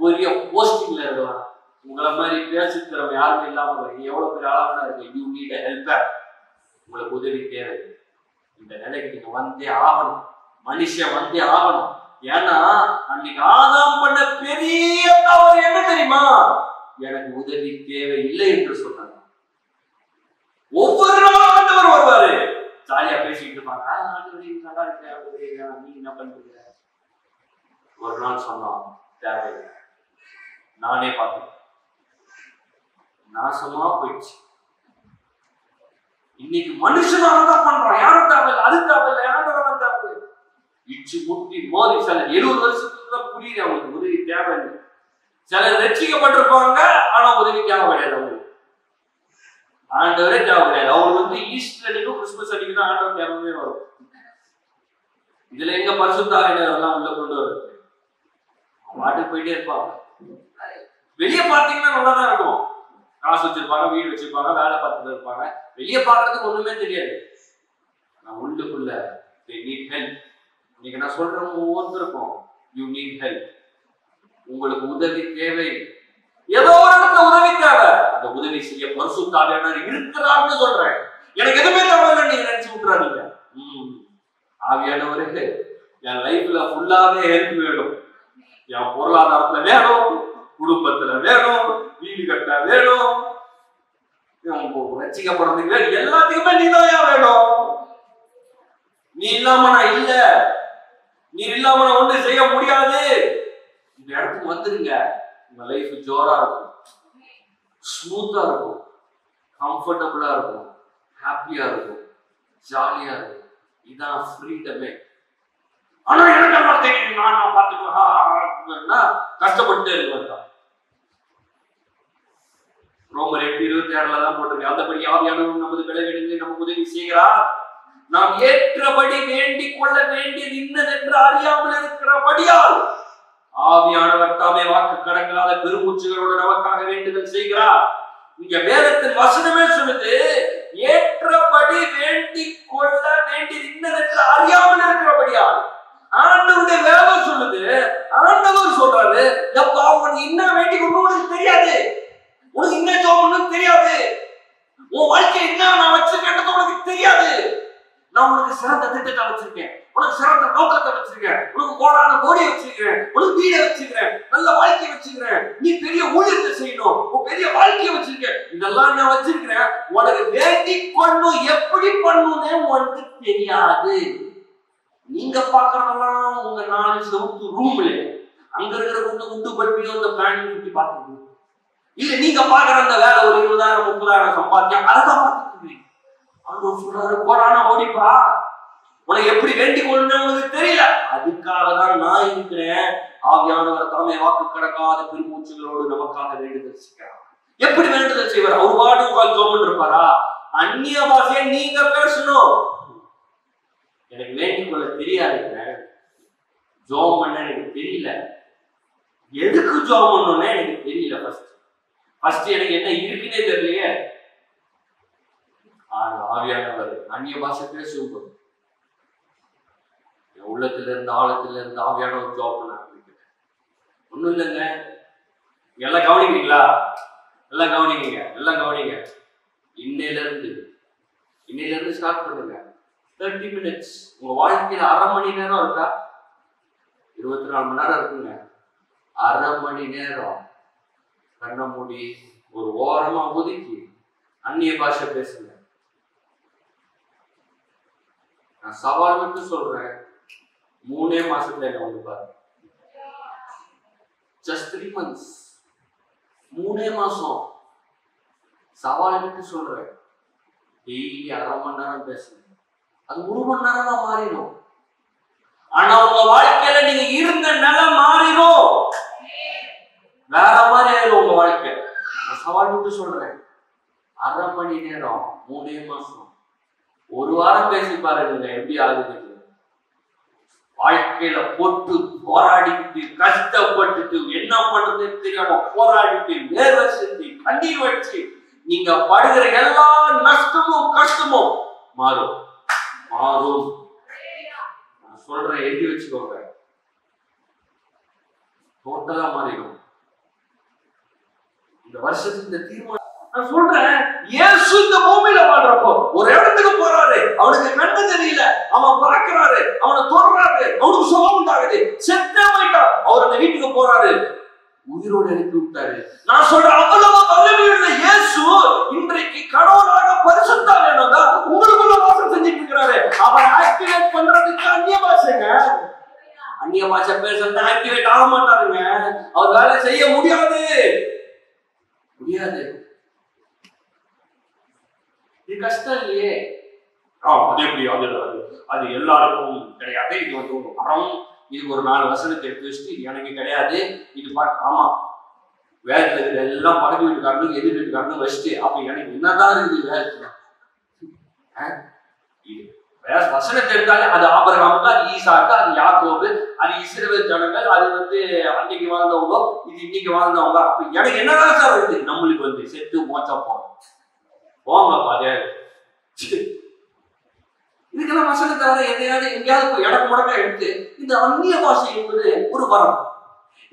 பெரிய போஸ்டிங்ல இருக்கலாம், உங்களை மாதிரி பேசிக்கிறவங்க யாருமே இல்லாம எவ்வளவு பெரிய ஆளாக இருக்கு. You need a helper. உங்களுக்கு உதவி தேவை. இந்த நிலைக்கு நீங்க வந்தே ஆகணும், மனுஷன் வந்தே ஆகணும். ஏன்னா அன்னைக்கு ஆதாம் பண்ண பெரிய தவறு என்ன தெரியுமா? எனக்கு உதவி தேவை இல்லை என்று சொன்னாங்க. ஒவ்வொரு நாளும் ஆண்டவர் வருவாரு, ஜாலியா பேசிட்டு இருப்பாங்க, நல்லா இருக்க, நீ என்ன பண்றீங்க. ஒரு நாள் சொன்னான், தேவை, நானே பார்த்தேன், நாசமா போயிடுச்சு. இன்னைக்கு மனுஷனால தான் பண்றான், யாரும் தேவையில்லை, அது தேவையில்லை, யாரும் தேவை. இச்சு முட்டி மோதி சில 70 வருஷத்துக்கு தான் புரியுது அவங்களுக்கு உதவி தேவையில்லை. சிலர் ரட்சிக்கப்பட்டிருப்பாங்க, ஆனா உதவி தேவை கிடையாது. அவங்களுக்கு ஆண்டவரே தேவை கிடையாது. அவங்க ஈஸ்டர் அன்னைக்கும் கிறிஸ்துமஸ் அன்னைக்கு தான் ஆண்டவர் தேவையே வரும். இதுல எங்க பரிசுத்த ஆவியானவர்லாம் உள்ள கொண்டு வருது? பாட்டுக்கு போயிட்டே இருப்பாங்க. வெளியே பார்த்தீங்கன்னா நல்லா தான் இருக்கும். காசு வச்சிருப்பாங்க, வீடு வச்சிருப்பாங்க, வேலை பார்த்துட்டு இருப்பாங்க. வெளியே பார்க்கறதுக்கு ஒண்ணுமே தெரியாது. நான் உள்ளுக்குள்ள நீட் ஹெல்ப். இன்னைக்கு நான் சொல்றவங்க ஒவ்வொருத்தருக்கும் யூ நீட் ஹெல்ப். உங்களுக்கு உதவி தேவை. ஏதோ ஒரு இடத்துல உதவி தேவை. அந்த உதவி செய்ய பரிசுத்த ஆவியானவர் இருக்கிறார்னு சொல்றேன். எனக்கு எதுவுமே தேவையில்லை நீங்க நினைச்சு விட்டுறாதீங்க. ஆவியானவருக்கு என் லைஃப்ல ஃபுல்லாவே ஹெல்ப் வேணும். என் பொருளாதாரத்துல வேணும், குடும்பத்துல வேணும், வீடு கட்ட வேணும், ரட்சிக்கப்படுறதுக்கு வேணும், எல்லாத்துக்குமே நீதான் வேணும். நீ இல்லாம நான் இல்ல, நீ இல்லாம நான் ஒண்ணு செய்ய முடியாது. இந்த இடத்துக்கு வந்துருங்க. உங்க லைஃப் ஜோரா இருக்கும், ஸ்மூத்தா இருக்கும், கம்ஃபர்டபுளா இருக்கும், ஹாப்பியா இருக்கும், ஜாலியா இருக்கும். இதான் ஃப்ரீடமே. ஆனா எனக்கு எல்லாம் தெரியும், நான் பார்த்துக்கலாம், கஷ்டப்பட்டு இருக்கலாம். ரோமர் 8:26 தான் போட்டிருக்கு. அந்தபடி ஆவியானவர் நமது விளைவிடங்களை நமக்கு உதவி செய்கிறார். நாம் ஏற்றபடி வேண்டிக் கொள்ள வேண்டியது இன்னதென்று அறியாமல் இருக்கிறபடியால் ஆவியானவர் தாமே வாக்கு கடங்காத பெருமூச்சுகளோடு நமக்காக வேண்டுதல் செய்கிறார். இங்க வேதத்தின் வசனமே சொல்லுது, ஏற்றபடி வேண்டிக் கொள்ள வேண்டியது இன்னதென்று அறியாமல் இருக்கிறபடியால். ஆண்டவருடைய வேதம் சொல்லுது, ஆண்டவர் சொல்றாரு, எப்பா உனக்கு என்ன வேண்டிக் கொண்டு உனக்கு தெரியாது, உனக்கு என்ன ஜோம் தெரியாது, உன் வாழ்க்கை என்ன நான் வச்சிருக்கேன் உனக்கு தெரியாது. நான் உனக்கு சிறந்த திட்டத்தை வச்சிருக்கேன், உனக்கு சிறந்த நோக்கத்தை வச்சிருக்கேன், உனக்கு கோடான கோடி வச்சிருக்கிறேன், உனக்கு வீடை வச்சிருக்கிறேன், நல்ல வாழ்க்கையை வச்சிருக்கிறேன், நீ பெரிய ஊழியத்தை செய்யணும், உன் பெரிய வாழ்க்கையை வச்சிருக்கேன், இதெல்லாம் நான் வச்சிருக்கிறேன். உனக்கு வேண்டிக் கொள்ளும் எப்படி பண்ணுன்னு உனக்கு தெரியாது. நீங்க பாக்குறதெல்லாம் உங்க 4 செவத்து ரூம்ல அங்க இருக்கிற குண்டு பட்டியோ அந்த பேண்ட் சுத்தி பாத்துக்கணும். இல்ல நீங்க பாக்குற அந்த வேலை ஒரு 20,000 30,000 சம்பாதிக்க அதான் பாத்துக்கிறீங்க. ஆண்டவர் சொல்றாரு, போறானா ஓடிப்பா, உனக்கு எப்படி வேண்டிக் கொள்ளணும் உனக்கு தெரியல. அதுக்காக தான் நான் இருக்கிறேன். ஆவியானவர் தாமே வாக்கு கடக்காத பெருமூச்சுகளோடு நமக்காக வேண்டுதல் செய்கிறார். எப்படி வேண்டுதல் செய்வார்? அவர் பாட்டு உட்கார்ந்து ஜோம் இருப்பாரா? அந்நிய பாஷையை நீங்க பேசணும். எனக்கு வேண்டிக் கொள்ள தெரியாதுங்க, ஜோம் பண்ண எனக்கு தெரியல, எதுக்கு ஜோம் பண்ணணும்னு எனக்கு தெரியல. ஃபர்ஸ்ட் எனக்கு என்ன இருக்குன்னே தெரியலையே. ஆவியானவர் அந்நிய பாஷை பேசுவோம். உள்ளத்துல இருந்து ஆழத்துல இருந்து ஆவியானவர் ஜோம் பண்ண ஆரம்பிக்கிறேன். ஒண்ணும் இல்லைங்க, எல்லாம் கவனிக்கிறீங்களா? எல்லாம் கவனிங்க, எல்லாம் கவனிங்க. இன்னையில இருந்து ஸ்டார்ட் பண்ணுங்க. 30 minutes. உங்க வாழ்க்கையில அரை மணி நேரம் இருக்கா? 24 மணி நேரம் இருக்குங்க. அரை மணி நேரம் கண்ண மூடி ஒரு ஓரமா ஒதுக்கி அந்நிய பாஷை பேசுங்க. நான் சவால் விட்டு சொல்றேன், 3 மாசத்துல என்ன வந்து பாருங்க. Just 3 months. 3 மாசம் சவால் விட்டு சொல்றேன். டெய்லி அரை மணி நேரம் பேசுங்க. அது 1 மணி நேரம் தான் மாறிடும். ஆனா உங்க வாழ்க்கையில நீங்க இருந்த நிலை மாறிடும், வேற மாதிரி ஆயிடும் உங்க வாழ்க்கை. நான் சவால் விட்டு சொல்றேன், அரை மணி நேரம் 3 மாசம் 1 வாரம் பேசி பாருங்க எப்படி ஆகுது. வாழ்க்கையில போட்டு போராடிட்டு கஷ்டப்பட்டுட்டு என்ன பண்றது தெரியாம போராடிட்டு வேர்வை செஞ்சு கண்ணீர் வச்சு நீங்க படுகிற எல்லா நஷ்டமும் கஷ்டமும் மாறும். நான் சொல்றேன், எழுதி வச்சுக்கோங்க, டோட்டலா மாறிடும். இந்த வருஷத்துக்கு இந்த தீர்மானம் நான் சொல்றேன். இயேசு இந்த பூமியில வாழ்றப்போ ஒரு இடத்துக்கு போறாரு, அவனுக்கு கண்ணு தெரியல, அவன் பார்க்கிறாரு, அவனை தொடர்றாரு, அவனுக்கு சுகம் உண்டாகுது, செத்தே போயிட்டான். அவர் அந்த வீட்டுக்கு போறாரு, உயிரோடு எழுப்பி விட்டாரு. நான் சொல்றேன், அவ்வளவு வல்லமையுள்ள இயேசு இன்றைக்கு கடவுளாக பரிசுத்த ஆவியானவர் உங்களுக்குள்ள வாசம் செஞ்சுட்டு இருக்கிறாரு. அவரை ஆக்டிவேட் பண்றதுக்கு அந்நிய பாஷைங்க, அந்நிய பாஷை பேசுறது ஆக்டிவேட் ஆக மாட்டாருங்க. அவர் வேலை செய்ய முடியாது. இது கஷ்டம் இல்லையே. அது எப்படி? அது எல்லாருக்கும் கிடையாது. இது ஒரு வரம், இது ஒரு 4 வசனத்தை எடுத்து வச்சுட்டு எனக்கு கிடையாது இது ஆமா வேதத்துல இருக்கிற எல்லாம் பக்கத்து வீட்டுக்காரனும் எதிர் வீட்டுக்காரனும் வச்சுட்டு அப்ப எனக்கு என்னதான் இருக்குது வேதத்துல? வசனத்தை எடுத்தாலே அது ஆபிரகாமுக்கு, அது ஈசாக்கு, அது யாக்கோபு, அது இஸ்ரவேல் ஜனங்கள், அது அன்னைக்கு வாழ்ந்தவங்க, இது இன்னைக்கு வாழ்ந்தவங்க. அப்ப எனக்கு என்னதான் சார் வருது? நம்மளுக்கு செத்து மோச்சா போங்க பாதே. இதுக்கெல்லாம் வசனத்தை வர எங்கேயாவது இடக்கு முடக்கா எடுத்து இந்த அந்நிய பாஷை என்பது ஒரு வரம்.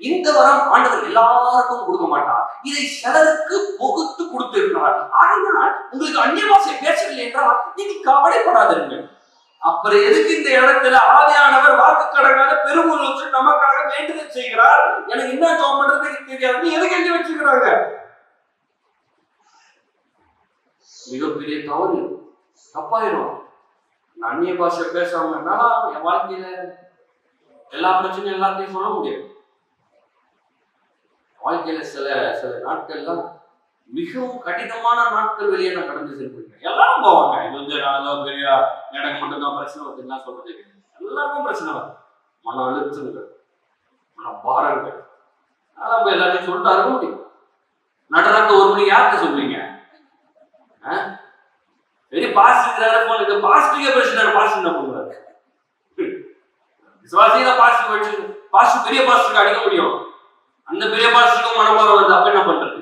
இந்த வரம் ஆண்டவர் எல்லாருக்கும் கொடுக்க மாட்டார். இதை சிலருக்கு பொகுத்து கொடுத்திருக்கிறார். ஆனால் உங்களுக்கு அந்நிய பாஷை பேசவில்லை என்றால் நீங்க கவலைப்படாதீர்கள். அப்புறம் எதுக்கு இந்த இடத்துல ஆதியானவர் வாக்கு கடனால பெருமுழு நமக்காக வேண்டுதல் செய்கிறார்? எனக்கு என்ன ஜாப் பண்றது தெரியாது, எதுக்கு எழுதி வச்சிருக்கிறாங்க? மிகப்பெரிய தவறு, தப்பாயிரும். அந்நிய பாஷை பேசாம என் வாழ்க்கையில எல்லா பிரச்சனையும் எல்லாத்தையும் சொல்ல முடியாது. வாழ்க்கையில சில நாட்கள்லாம் மிகவும் கடினமான நாட்கள் வெளியே நான் கடந்து சென்றிருக்கேன். எல்லாரும் போவாங்க. இது பெரிய எனக்கு மட்டும்தான் பிரச்சனை வருதுன்னா சொல்றது எல்லாருக்கும் பிரச்சனை வரும். மன அழுத்தங்கள், மன பாரங்கள், அதான் எல்லாத்தையும் சொல்லிட்டு அருக முடியும். நடராத்திரி 1 மணிக்கு யார்கிட்ட சொல்லுவீங்க? பெரிய பாசிட்டிவ் பாசிட்டிவா பேசுறாரு. பாசிட்டிவ் என்ன பண்ணுவாரு? விசுவாசியா பாசிட்டிவ் பெரிய பாசிட்டிவ் அடிக்க முடியும். அந்த பெரிய பாசிட்டிவ் மனபாரம் வருது. அப்ப என்ன பண்றது?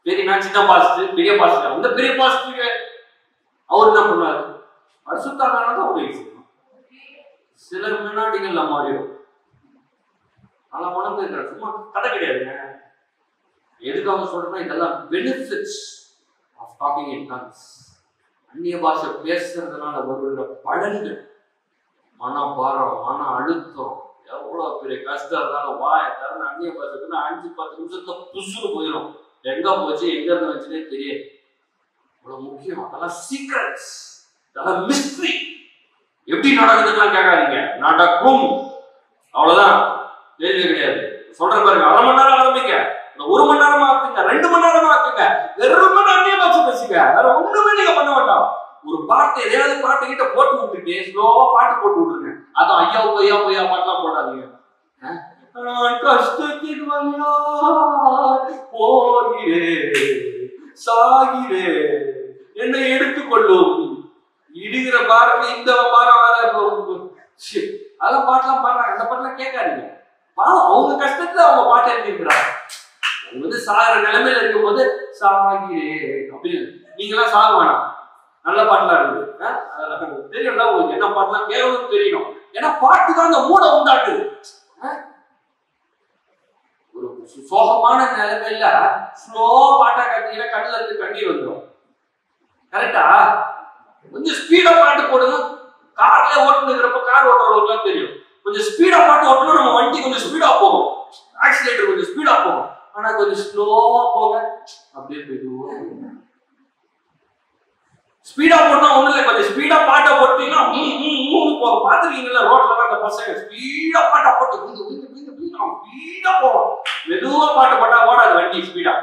பெரிய நான் சின்ன பாசிட்டிவ் பெரிய பாசிட்டிவ், அந்த பெரிய பாசிட்டிவ் அவர் என்ன பண்ணுவாரு? பரிசுத்தாவியானவர் உதவி செய்யணும். சிலர் முன்னாடிகள்ல மாறிடும். நல்லா உணர்ந்து இருக்கிறார். சும்மா கதை கிடையாதுங்க. எதுக்காக சொல்றேன்னா இதெல்லாம் benefits of talking in tongues. அந்நிய பாஷை பேசுறதுனால வருகிற பலன்கள், மனபாரம், மன அழுத்தம், எவ்வளவு பெரிய கஷ்டம் இருந்தாலும் வாய தர அந்நிய பாஷைக்குன்னா 5-10 நிமிஷத்துல புசுன்னு போயிடும். எங்க போச்சு எங்க இருந்து வச்சுன்னே தெரியாது. இவ்வளவு முக்கியம். அதெல்லாம் சீக்ரெட்ஸ், அதெல்லாம் மிஸ்ட்ரி. எப்படி நடக்குதுன்னு கேட்காதீங்க, நடக்கும். அவ்வளவுதான், கேள்வி கிடையாது. சொல்ற பாருங்க, 1/2 மணி நேரம் ஆரம்பிங்க, 1 மணி நேரமா ஆக்குங்க, 2 மணி நேரமா ஆக்குங்க, வெறும் அந்நிய பாஷை பேசுங்க. வேற ஒண்ணுமே நீங்க பண்ண வேண்டாம். ஒரு பாட்டு, எதையாவது பாட்டு கிட்ட போட்டு விட்டுட்டு ஸ்லோவா பாட்டு போட்டு விட்டுருங்க. அதான் ஐயா பொய்யா பொய்யா பாட்டுலாம் போடாதீங்க. கஷ்டத்தின் சாகிரே என்னை எடுத்துக்கொள்ளும், இடுகிற பாரம் இந்த பாரம் அதெல்லாம் பாட்டுலாம் பாடுறாங்க. அந்த பாட்டுலாம் கேட்காதீங்க. அவங்க கஷ்டத்துல அவங்க பாட்டு எழுதிருக்கிறாங்க. அவங்க சாகிற நிலைமையில இருக்கும் போது சாகிரே அப்படின்னு நீங்களாம் சாக வேணாம். நல்ல பாட்டுலாம் இருக்குது, தெரியல உங்களுக்கு என்ன பாட்டுலாம் கேட்கணும்னு தெரியணும். ஏன்னா பாட்டு தான் அந்த மூட உண்டாக்குது. ஒரு சோகமான நிலைமையில ஸ்லோ பாட்டா கட்டிங்கன்னா கண்ணுல இருந்து கண்ணீர் வந்துடும். கரெக்டா? கொஞ்சம் ஸ்பீடா பாட்டு போடணும். கார்ல ஓட்டுனுங்கிறப்ப கார் ஓட்டுறவங்களுக்கு தெரியும். கொஞ்சம் ஸ்பீடா பாட்டு ஓட்டணும். நம்ம வண்டி கொஞ்சம் ஸ்பீடா போகும், ஆக்சிலேட்டர் கொஞ்சம் ஸ்பீடா போகும். ஆனா கொஞ்சம் ஸ்லோவா போக அப்படியே போயிடுவோம். ஸ்பீடா போட்டா ஒண்ணு இல்லை, கொஞ்சம் ஸ்பீடா பாட்டை போட்டீங்கன்னா பாத்துருக்கீங்களா? ரோட்ல அந்த பசங்க ஸ்பீடா பாட்டா போட்டு ஸ்பீடா போவோம். மெதுவா பாட்டு போட்டா ஓடாது வண்டி ஸ்பீடா.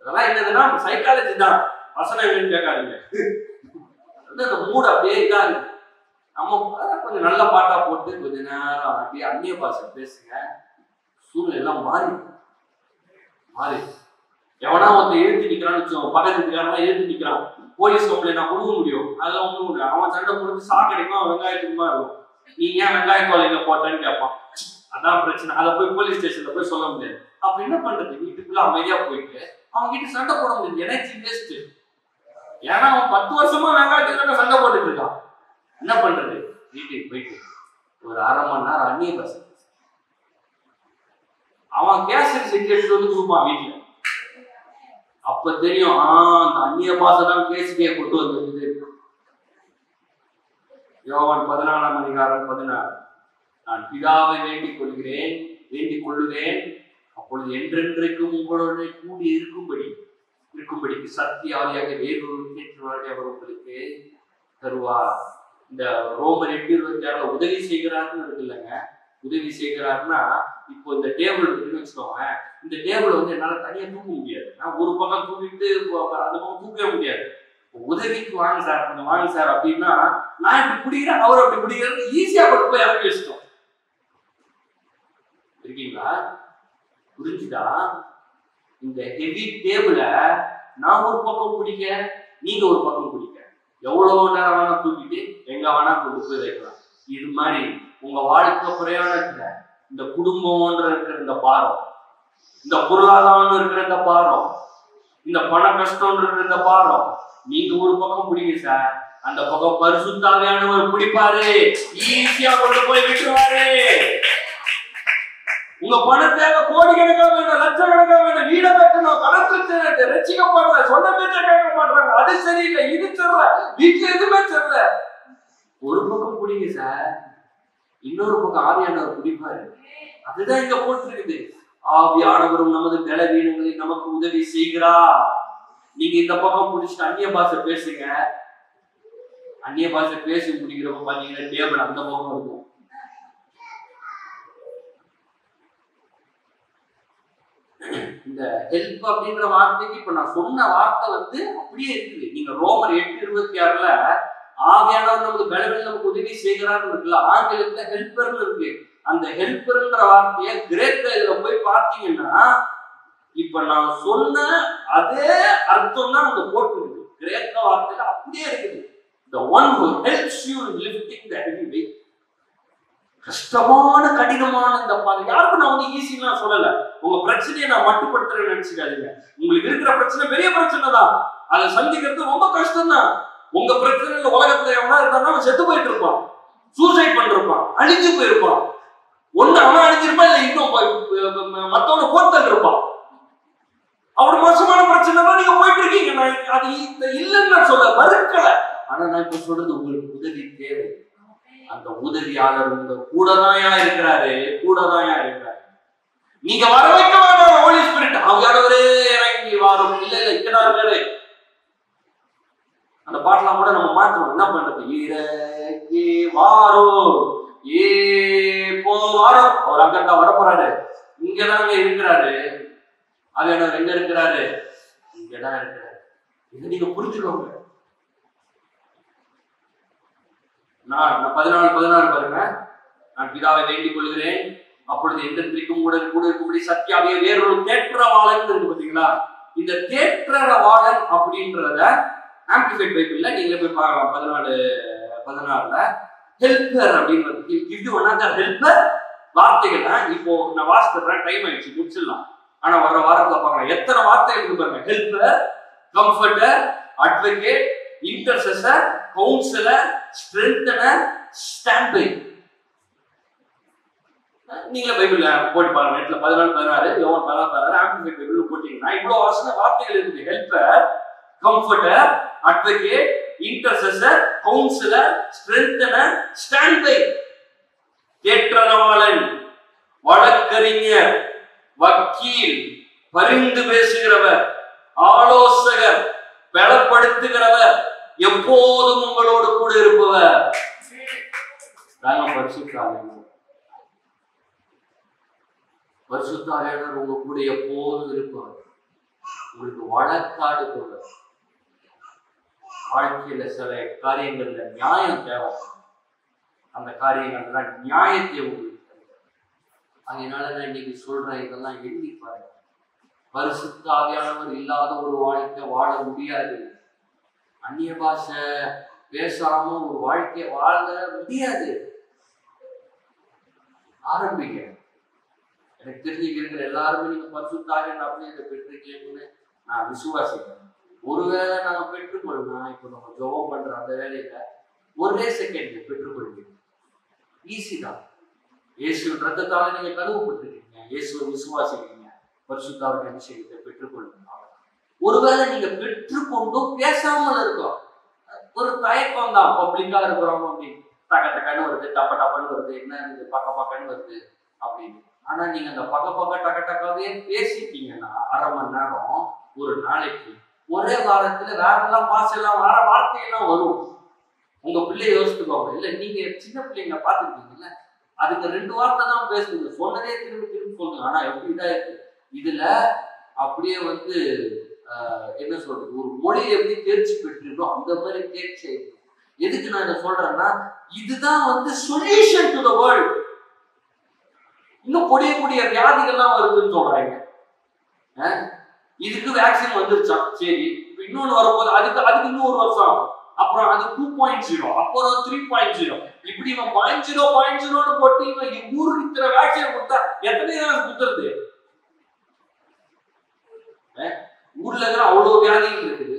அதெல்லாம் என்னதுன்னா சைக்காலஜி தான், வசனம் என்னன்னு கேட்காதீங்க. அந்த மூடு அப்படியே இதா இருக்கு. நம்ம கொஞ்சம் நல்ல பாட்டா போட்டு கொஞ்ச நேரம் அப்படியே அந்நிய பாஷை பேசுங்க. சூழ்நிலை எல்லாம் மாறி மாறி எவனா ஒருத்தர் எழுத்து நிக்கிறான்னு வச்சோம், பக்கத்து வீட்டுக்காரனா எழுத்து நிக்கிறான், போலீஸ் கம்ப்ளைண்ட் நான் கொடுக்க முடியும். அதெல்லாம் ஒண்ணும் முடியும். அவன் சண்டை போட்டு சாக்கடைக்கும் அவன் வெங்காயத்துக்குமா இருக்கும். நீ ஏன் வெங்காய கோலைங்க போட்டேன்னு கேட்பான். அதான் பிரச்சனை. அதை போய் போலீஸ் ஸ்டேஷன்ல போய் சொல்ல முடியாது. அப்ப என்ன பண்றது? வீட்டுக்குள்ள அமைதியா போயிட்டு அவங்க கிட்ட சண்டை போட முடியாது. Energy waste. ஏன்னா அவன் 10 வருஷமா வெங்காயத்துக்கு சண்டை போட்டுட்டு இருக்கான். என்ன பண்றது? வீட்டுக்கு போயிட்டு ஒரு 1/2 மணி நேரம் அந்நிய பாஷை அவன் கேசரி செஞ்சு எடுத்துட்டு வந்து கொடுப்பான் வீட்டுல. அப்ப தெரியும், அந்த அந்நிய பாஷை தான் கேசரியை கொண்டு வந்தது. யோவான் 14:16 நான் பிதாவை வேண்டிக் கொள்கிறேன், வேண்டிக் கொள்ளுவேன், அப்பொழுது என்றென்றைக்கும் உங்களோட கூடி இருக்கும்படிக்கு சத்தியாவியாக வேறொரு கேட்டுவாடி அவர் உங்களுக்கு தருவார். இந்த ரோமர் 8:26 உதவி செய்கிறாருன்னு இருக்கு இல்லைங்க. உதவி செய்கிறாருன்னா இப்போ இந்த டேபிள் இருக்குன்னு வச்சுக்கோங்க. இந்த டேபிள் என்னால தனியா தூக்க முடியாது. நான் ஒரு பக்கம் தூக்கிட்டு அந்த பக்கம் தூக்கவே முடியாது. உதவிக்கு வாங்க சார், கொஞ்சம் வாங்க சார் அப்படின்னா நான் இப்படி பிடிக்கிறேன், அவர் அப்படி பிடிக்கிறது, ஈஸியா கொண்டு போய் இறக்கி வச்சிட்டோம். இருக்கீங்களா? புரிஞ்சுதா? இந்த ஹெவி டேபிள நான் ஒரு பக்கம் பிடிக்க, நீங்க ஒரு பக்கம் பிடிக்க, எவ்வளவு நேரம் வேணா தூக்கிட்டு எங்க வேணா கொண்டு போய் வைக்கலாம். இது மாதிரி உங்க வாழ்க்கை பிரயாணத்துல இந்த குடும்பம்ன்ற இருக்கிற இந்த பாரம், இந்த பொருளாதாரம் இருக்கிற இந்த பாரம், இந்த பண கஷ்டம் இருக்கிற இந்த பாரம், நீங்க ஒரு பக்கம் பிடிங்க சார், அந்த பக்கம் பரிசுத்த ஆவியானவர் பிடிப்பாரு, ஈஸியா கொண்டு போய் விட்டுருவாரு. உங்க பண தேவை கோடிக்கணக்காக வேணும், லட்சக்கணக்காக வேணும், வீட கட்டணும், கணக்கு ரசிக்கப்படுற, சொன்ன பேச்ச கேட்க மாட்டாங்க, அது சரியில்லை, இது தெரியல, வீட்டுல எதுவுமே தெரியல. ஒரு பக்கம் பிடிங்க சார், இன்னொரு பக்கம் ஆவியானவர் பிடிப்பாரு. அதுதான் இங்க போட்டிருக்குது. ஆவியானவரும் நமது பலவீனங்களில் நமக்கு உதவி செய்கிறா. நீங்க இந்த பக்கம் பிடிச்சிட்டு அந்நிய பாஷை பேசுங்க. அந்நிய பாஷை பேசி முடிக்கிறப்ப பாத்தீங்கன்னா டேபிள் அந்த பக்கம் இருக்கும். இந்த ஹெல்ப் அப்படின்ற வார்த்தைக்கு இப்ப நான் சொன்ன வார்த்தை வந்து அப்படியே இருக்குது. நீங்க ரோமர் 8:26 ஆவியானவர் நமக்கு பலவீனம் நமக்கு உதவி செய்கிறார்னு இருக்குல்ல, ஆங்கிலத்துல ஹெல்பர்னு இருக்கு. அந்த ஹெல்பர்ன்ற வார்த்தையை கிரேக்க இதுல போய் பார்த்தீங்கன்னா இப்ப நான் சொன்ன அதே அர்த்தம் தான் அங்க போட்டுருக்குது. கிரேக்க வார்த்தையில அப்படியே இருக்குது. The one who helps you in lifting the heavy weight. கஷ்டமான கடினமான இந்த பாதை யாருக்கும் நான் வந்து ஈஸியா சொல்லல. உங்க பிரச்சனையை நான் மட்டுப்படுத்துறேன்னு நினைச்சுக்காதீங்க. உங்களுக்கு இருக்கிற பிரச்சனை பெரிய பிரச்சனை தான், அதை சந்திக்கிறது ரொம்ப கஷ்டம் தான். உங்க பிரச்சனை உலகத்துல எவனா இருந்தா செத்து போயிட்டு இருப்பான், சூசைட் பண்ணிருப்பான், அழிஞ்சு போயிருப்பான். ஒண்ணு அவன் அழிஞ்சிருப்பான், இல்ல இன்னும் மத்தவனை போர்த்தல் இருப்பான். அவரு மோசமான பிரச்சனை தான் நீங்க போயிட்டு இருக்கீங்க. நான் அது இல்லைன்னு நான் சொல்ல மறுக்கல. ஆனா நான் இப்ப சொல்றது உங்களுக்கு உதவி தேவை. அந்த உதவியாளர் உங்க கூடதாயா இருக்கிறாரு, கூடதாயா இருக்கிறாரு. நீங்க வர வைக்க வேண்டாம் ஹோலி ஸ்பிரிட், ஆவியானவரே இறங்கி வாரும். இல்ல இல்ல இங்கதான் வேறு. அந்த பாட்டெல்லாம் கூட நம்ம மாற்றணும். என்ன பண்றது? இறங்கி வாரும், ஏ போ வாரும். அவர் அங்கதான் வர போறாரு, இங்கதாங்க இருக்கிறாரு. ஆவியானவர் எங்க இருக்கிறாரு? இங்கதான் இருக்கிறாரு. இதை நீங்க புரிஞ்சுக்கோங்க. நான் 14:16 பாருங்க. நான் பிதாவை வேண்டிக் கொள்கிறேன், அப்பொழுது எந்திரிக்கும் கூட இருக்கும்படி சத்தியாவிய வேறொரு தேற்றவாளன் இருக்கு பாத்தீங்களா? இந்த தேற்றவாளன் அப்படின்றத ஆம்பிளிஃபைட் பைபிள்ல நீங்களே போய் பார்க்கலாம். 14:16 ஹெல்பர் அப்படின்னு இது ஒன்னாக ஹெல்பர் வார்த்தைகள். இப்போ நான் வாசிக்கிறேன், டைம் ஆயிடுச்சு, முடிச்சிடலாம். ஆனா வர வாரத்துல பார்க்கலாம் எத்தனை வார்த்தைகள் இருக்கு பாருங்க. Helper, comforter, advocate, intercessor, counsellor, strengthener, standby. நீங்களே பைபிள்ல போட்டு பாருங்க. நெட்ல 14:16 யோவான் 14:16 ஆம்பிளிஃபைட் பைபிள் போட்டீங்கன்னா இவ்வளவு வசன வார்த்தைகள் இருக்கு. Helper, comforter, advocate, intercessor, counsellor, strengthener, standby. தேற்றரவாளன், வழக்கறிஞர், வக்கீல், பரிந்து பேசுகிறவர், ஆலோசகர், பலப்படுத்துகிறவர், எப்போதும் உங்களோடு கூட இருப்பவர். பரிசுத்த ஆவியானவர் உங்க கூட எப்போதும் இருப்பவர். உங்களுக்கு வழக்காடு போவர். வாழ்க்கையில சில காரியங்கள்ல நியாயம் தேவை. அந்த காரியங்கள்ல நியாயத்தை உங்களுக்கு. அதனால நான் இன்னைக்கு சொல்றேன், இதெல்லாம் எண்ணி பாருங்க. பரிசுத்த ஆவியானவர் இல்லாத ஒரு வாழ்க்கை வாழ முடியாது. அந்நிய பாஷை பேசாம ஒரு வாழ்க்கையை வாழ முடியாது. ஆரம்பிக்க எனக்கு தெரிஞ்சு இருக்கிற எல்லாருமே நீங்க பரிசுத்த ஆவியானவர் அப்படியே பெற்றிருக்கீங்கன்னு நான் விசுவாசிக்கிறேன். ஒருவேளை நாங்க பெற்றுக்கொள்ளணும். இப்போ நம்ம ஜெபம் பண்ற அந்த வேலையில ஒரே செகண்ட் பெற்றுக்கொள்வீங்க. ஈஸி தான். இயேசுவின் ரத்தத்தால நீங்க கழுவப்பட்டிருக்கீங்க, இயேசுவை விசுவாசிக்கிறீங்க, பரிசுத்த ஆவியின் அபிஷேகத்தை பெற்றுக்கொள்ளுங்க. ஒருவேளை நீங்க பெற்றுக்கொண்டும் பேசாமல் இருக்கோம், ஒரு தயக்கம் தான். பப்ளிக்கா இருக்கிறோம் அப்படின்னு டக்க டக்கன்னு வருது, டப்ப டப்பன்னு வருது, என்ன இது பக்க பக்கன்னு வருது அப்படின்னு. ஆனா நீங்க அந்த பக்க டக்க டக்காவே பேசிட்டீங்கன்னா அரை மணி நேரம் ஒரு நாளைக்கு, ஒரே வாரத்துல வேறெல்லாம் பாசெல்லாம் வேற வார்த்தையெல்லாம் வரும். உங்க பிள்ளைய யோசிச்சுக்கோங்க. இல்ல நீங்க சின்ன பிள்ளைங்க பாத்துருக்கீங்கல்ல, அதுக்கு 2 வார்த்தை தான் பேசுங்க, சொன்னதே திரும்பி திரும்பி சொல்லுங்க. ஆனா எப்படிதான் இருக்கு இதுல அப்படியே வந்து என்ன சொல்றது, ஒரு மொழியை எப்படி தேர்ச்சி பெற்றிருக்கோம் அந்த மாதிரி தேர்ச்சி ஆயிடும். எதுக்கு நான் இதை சொல்றேன்னா, இதுதான் வந்து சொல்யூஷன் டு த வேர்ல்ட். இன்னும் கொடிய வியாதிகள்லாம் வருதுன்னு சொல்றாங்க. இதுக்கு வேக்சின் வந்துருச்சா, சரி இன்னொன்னு வரும்போது அதுக்கு இன்னும் 1 வருஷம் ஆகும். அப்புறம் அது 2.0, அப்புறம் 3.0, இப்படி இவன் 0.0 போட்டு இவன் ஊருக்கு இத்தனை வேக்சின் கொடுத்தா எத்தனை நாள் கொடுத்துருது? ஊர்ல இருக்கிற அவ்வளவு வியாதிகள் இருக்குது.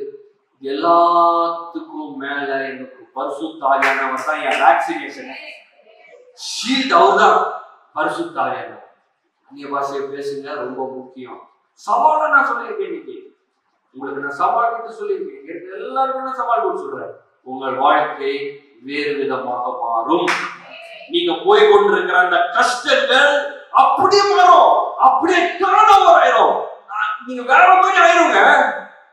எல்லாத்துக்கும் மேல எனக்கு பரிசுத்த ஆவியானவர் தான் என் வேக்சினேஷன் ஷீல்ட். அவர் தான் பரிசுத்த ஆவியானவர். அந்நிய பாஷையை பேசுங்க, ரொம்ப முக்கியம். சவாலை நான் சொல்லியிருக்கேன் இன்னைக்கு உங்களுக்கு. நான் சவால் கிட்ட சொல்லியிருக்கேன், எல்லாருக்கும் நான் சவால் கொடுத்து சொல்றேன். உங்கள் வாழ்க்கை வேறு விதமாக மாறும். நீங்க போய் கொண்டிருக்கிற அந்த கஷ்டங்கள் அப்படியே மாறும், அப்படியே டர்ன் ஆயிரும். நீங்க வேற மாதிரி ஆயிருங்க.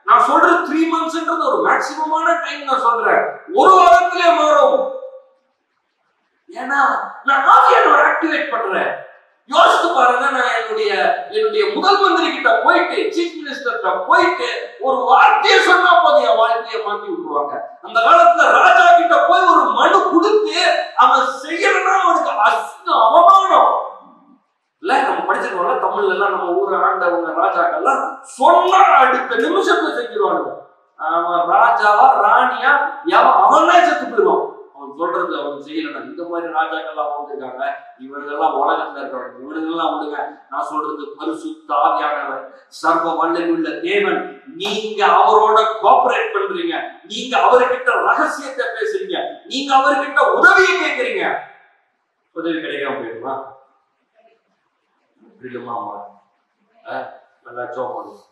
நான் சொல்றது 3 monthsன்றது ஒரு மேக்ஸிமமான டைம். நான் சொல்றேன் 1 வாரத்திலே மாறும். ஏன்னா நான் ஆவியானவரை ஆக்டிவேட் பண்றேன். யோசித்து பாருங்க, நான் என்னுடைய முதல் மந்திரி கிட்ட போயிட்டு, சீஃப் மினிஸ்டர்கிட்ட போயிட்டு ஒரு வார்த்தையை சொன்னா போதும் என் வாழ்க்கையை மாற்றி விட்டுருவாங்க. அந்த காலத்துல ராஜா கிட்ட போய் ஒரு மனு கொடுத்து அவன் செய்யறனா அவனுக்கு அசிங்கம், அவமானம் இல்ல. நம்ம படிச்சிருக்கோம்ல தமிழ்ல எல்லாம், நம்ம ஊரை ஆண்டவங்க ராஜாக்கள்லாம் சொன்னா அடுத்த நிமிஷத்துல செஞ்சிருவானுங்க. அவன் ராஜாவா ராணியா அவனே செத்து போயிடுவான். அவன் சொல்றது அவன் செய்யலன்னா. இந்த மாதிரி ராஜாக்கள்லாம் வந்திருக்காங்க. இவர்களெல்லாம் உலகத்துல இருக்கிறவங்க, இவர்களெல்லாம் விடுங்க. நான் சொல்றது பரிசுத்த ஆவியானவர், சர்வ வல்லமையுள்ள தேவன். நீங்க அவரோட கோஆபரேட் பண்றீங்க, நீங்க அவர்கிட்ட ரகசியத்தை பேசுறீங்க, நீங்க அவர்கிட்ட உதவியை கேட்கறீங்க. உதவி கிடைக்காம போயிடுமா? நல்லா ஜோம் பண்ணுங்க.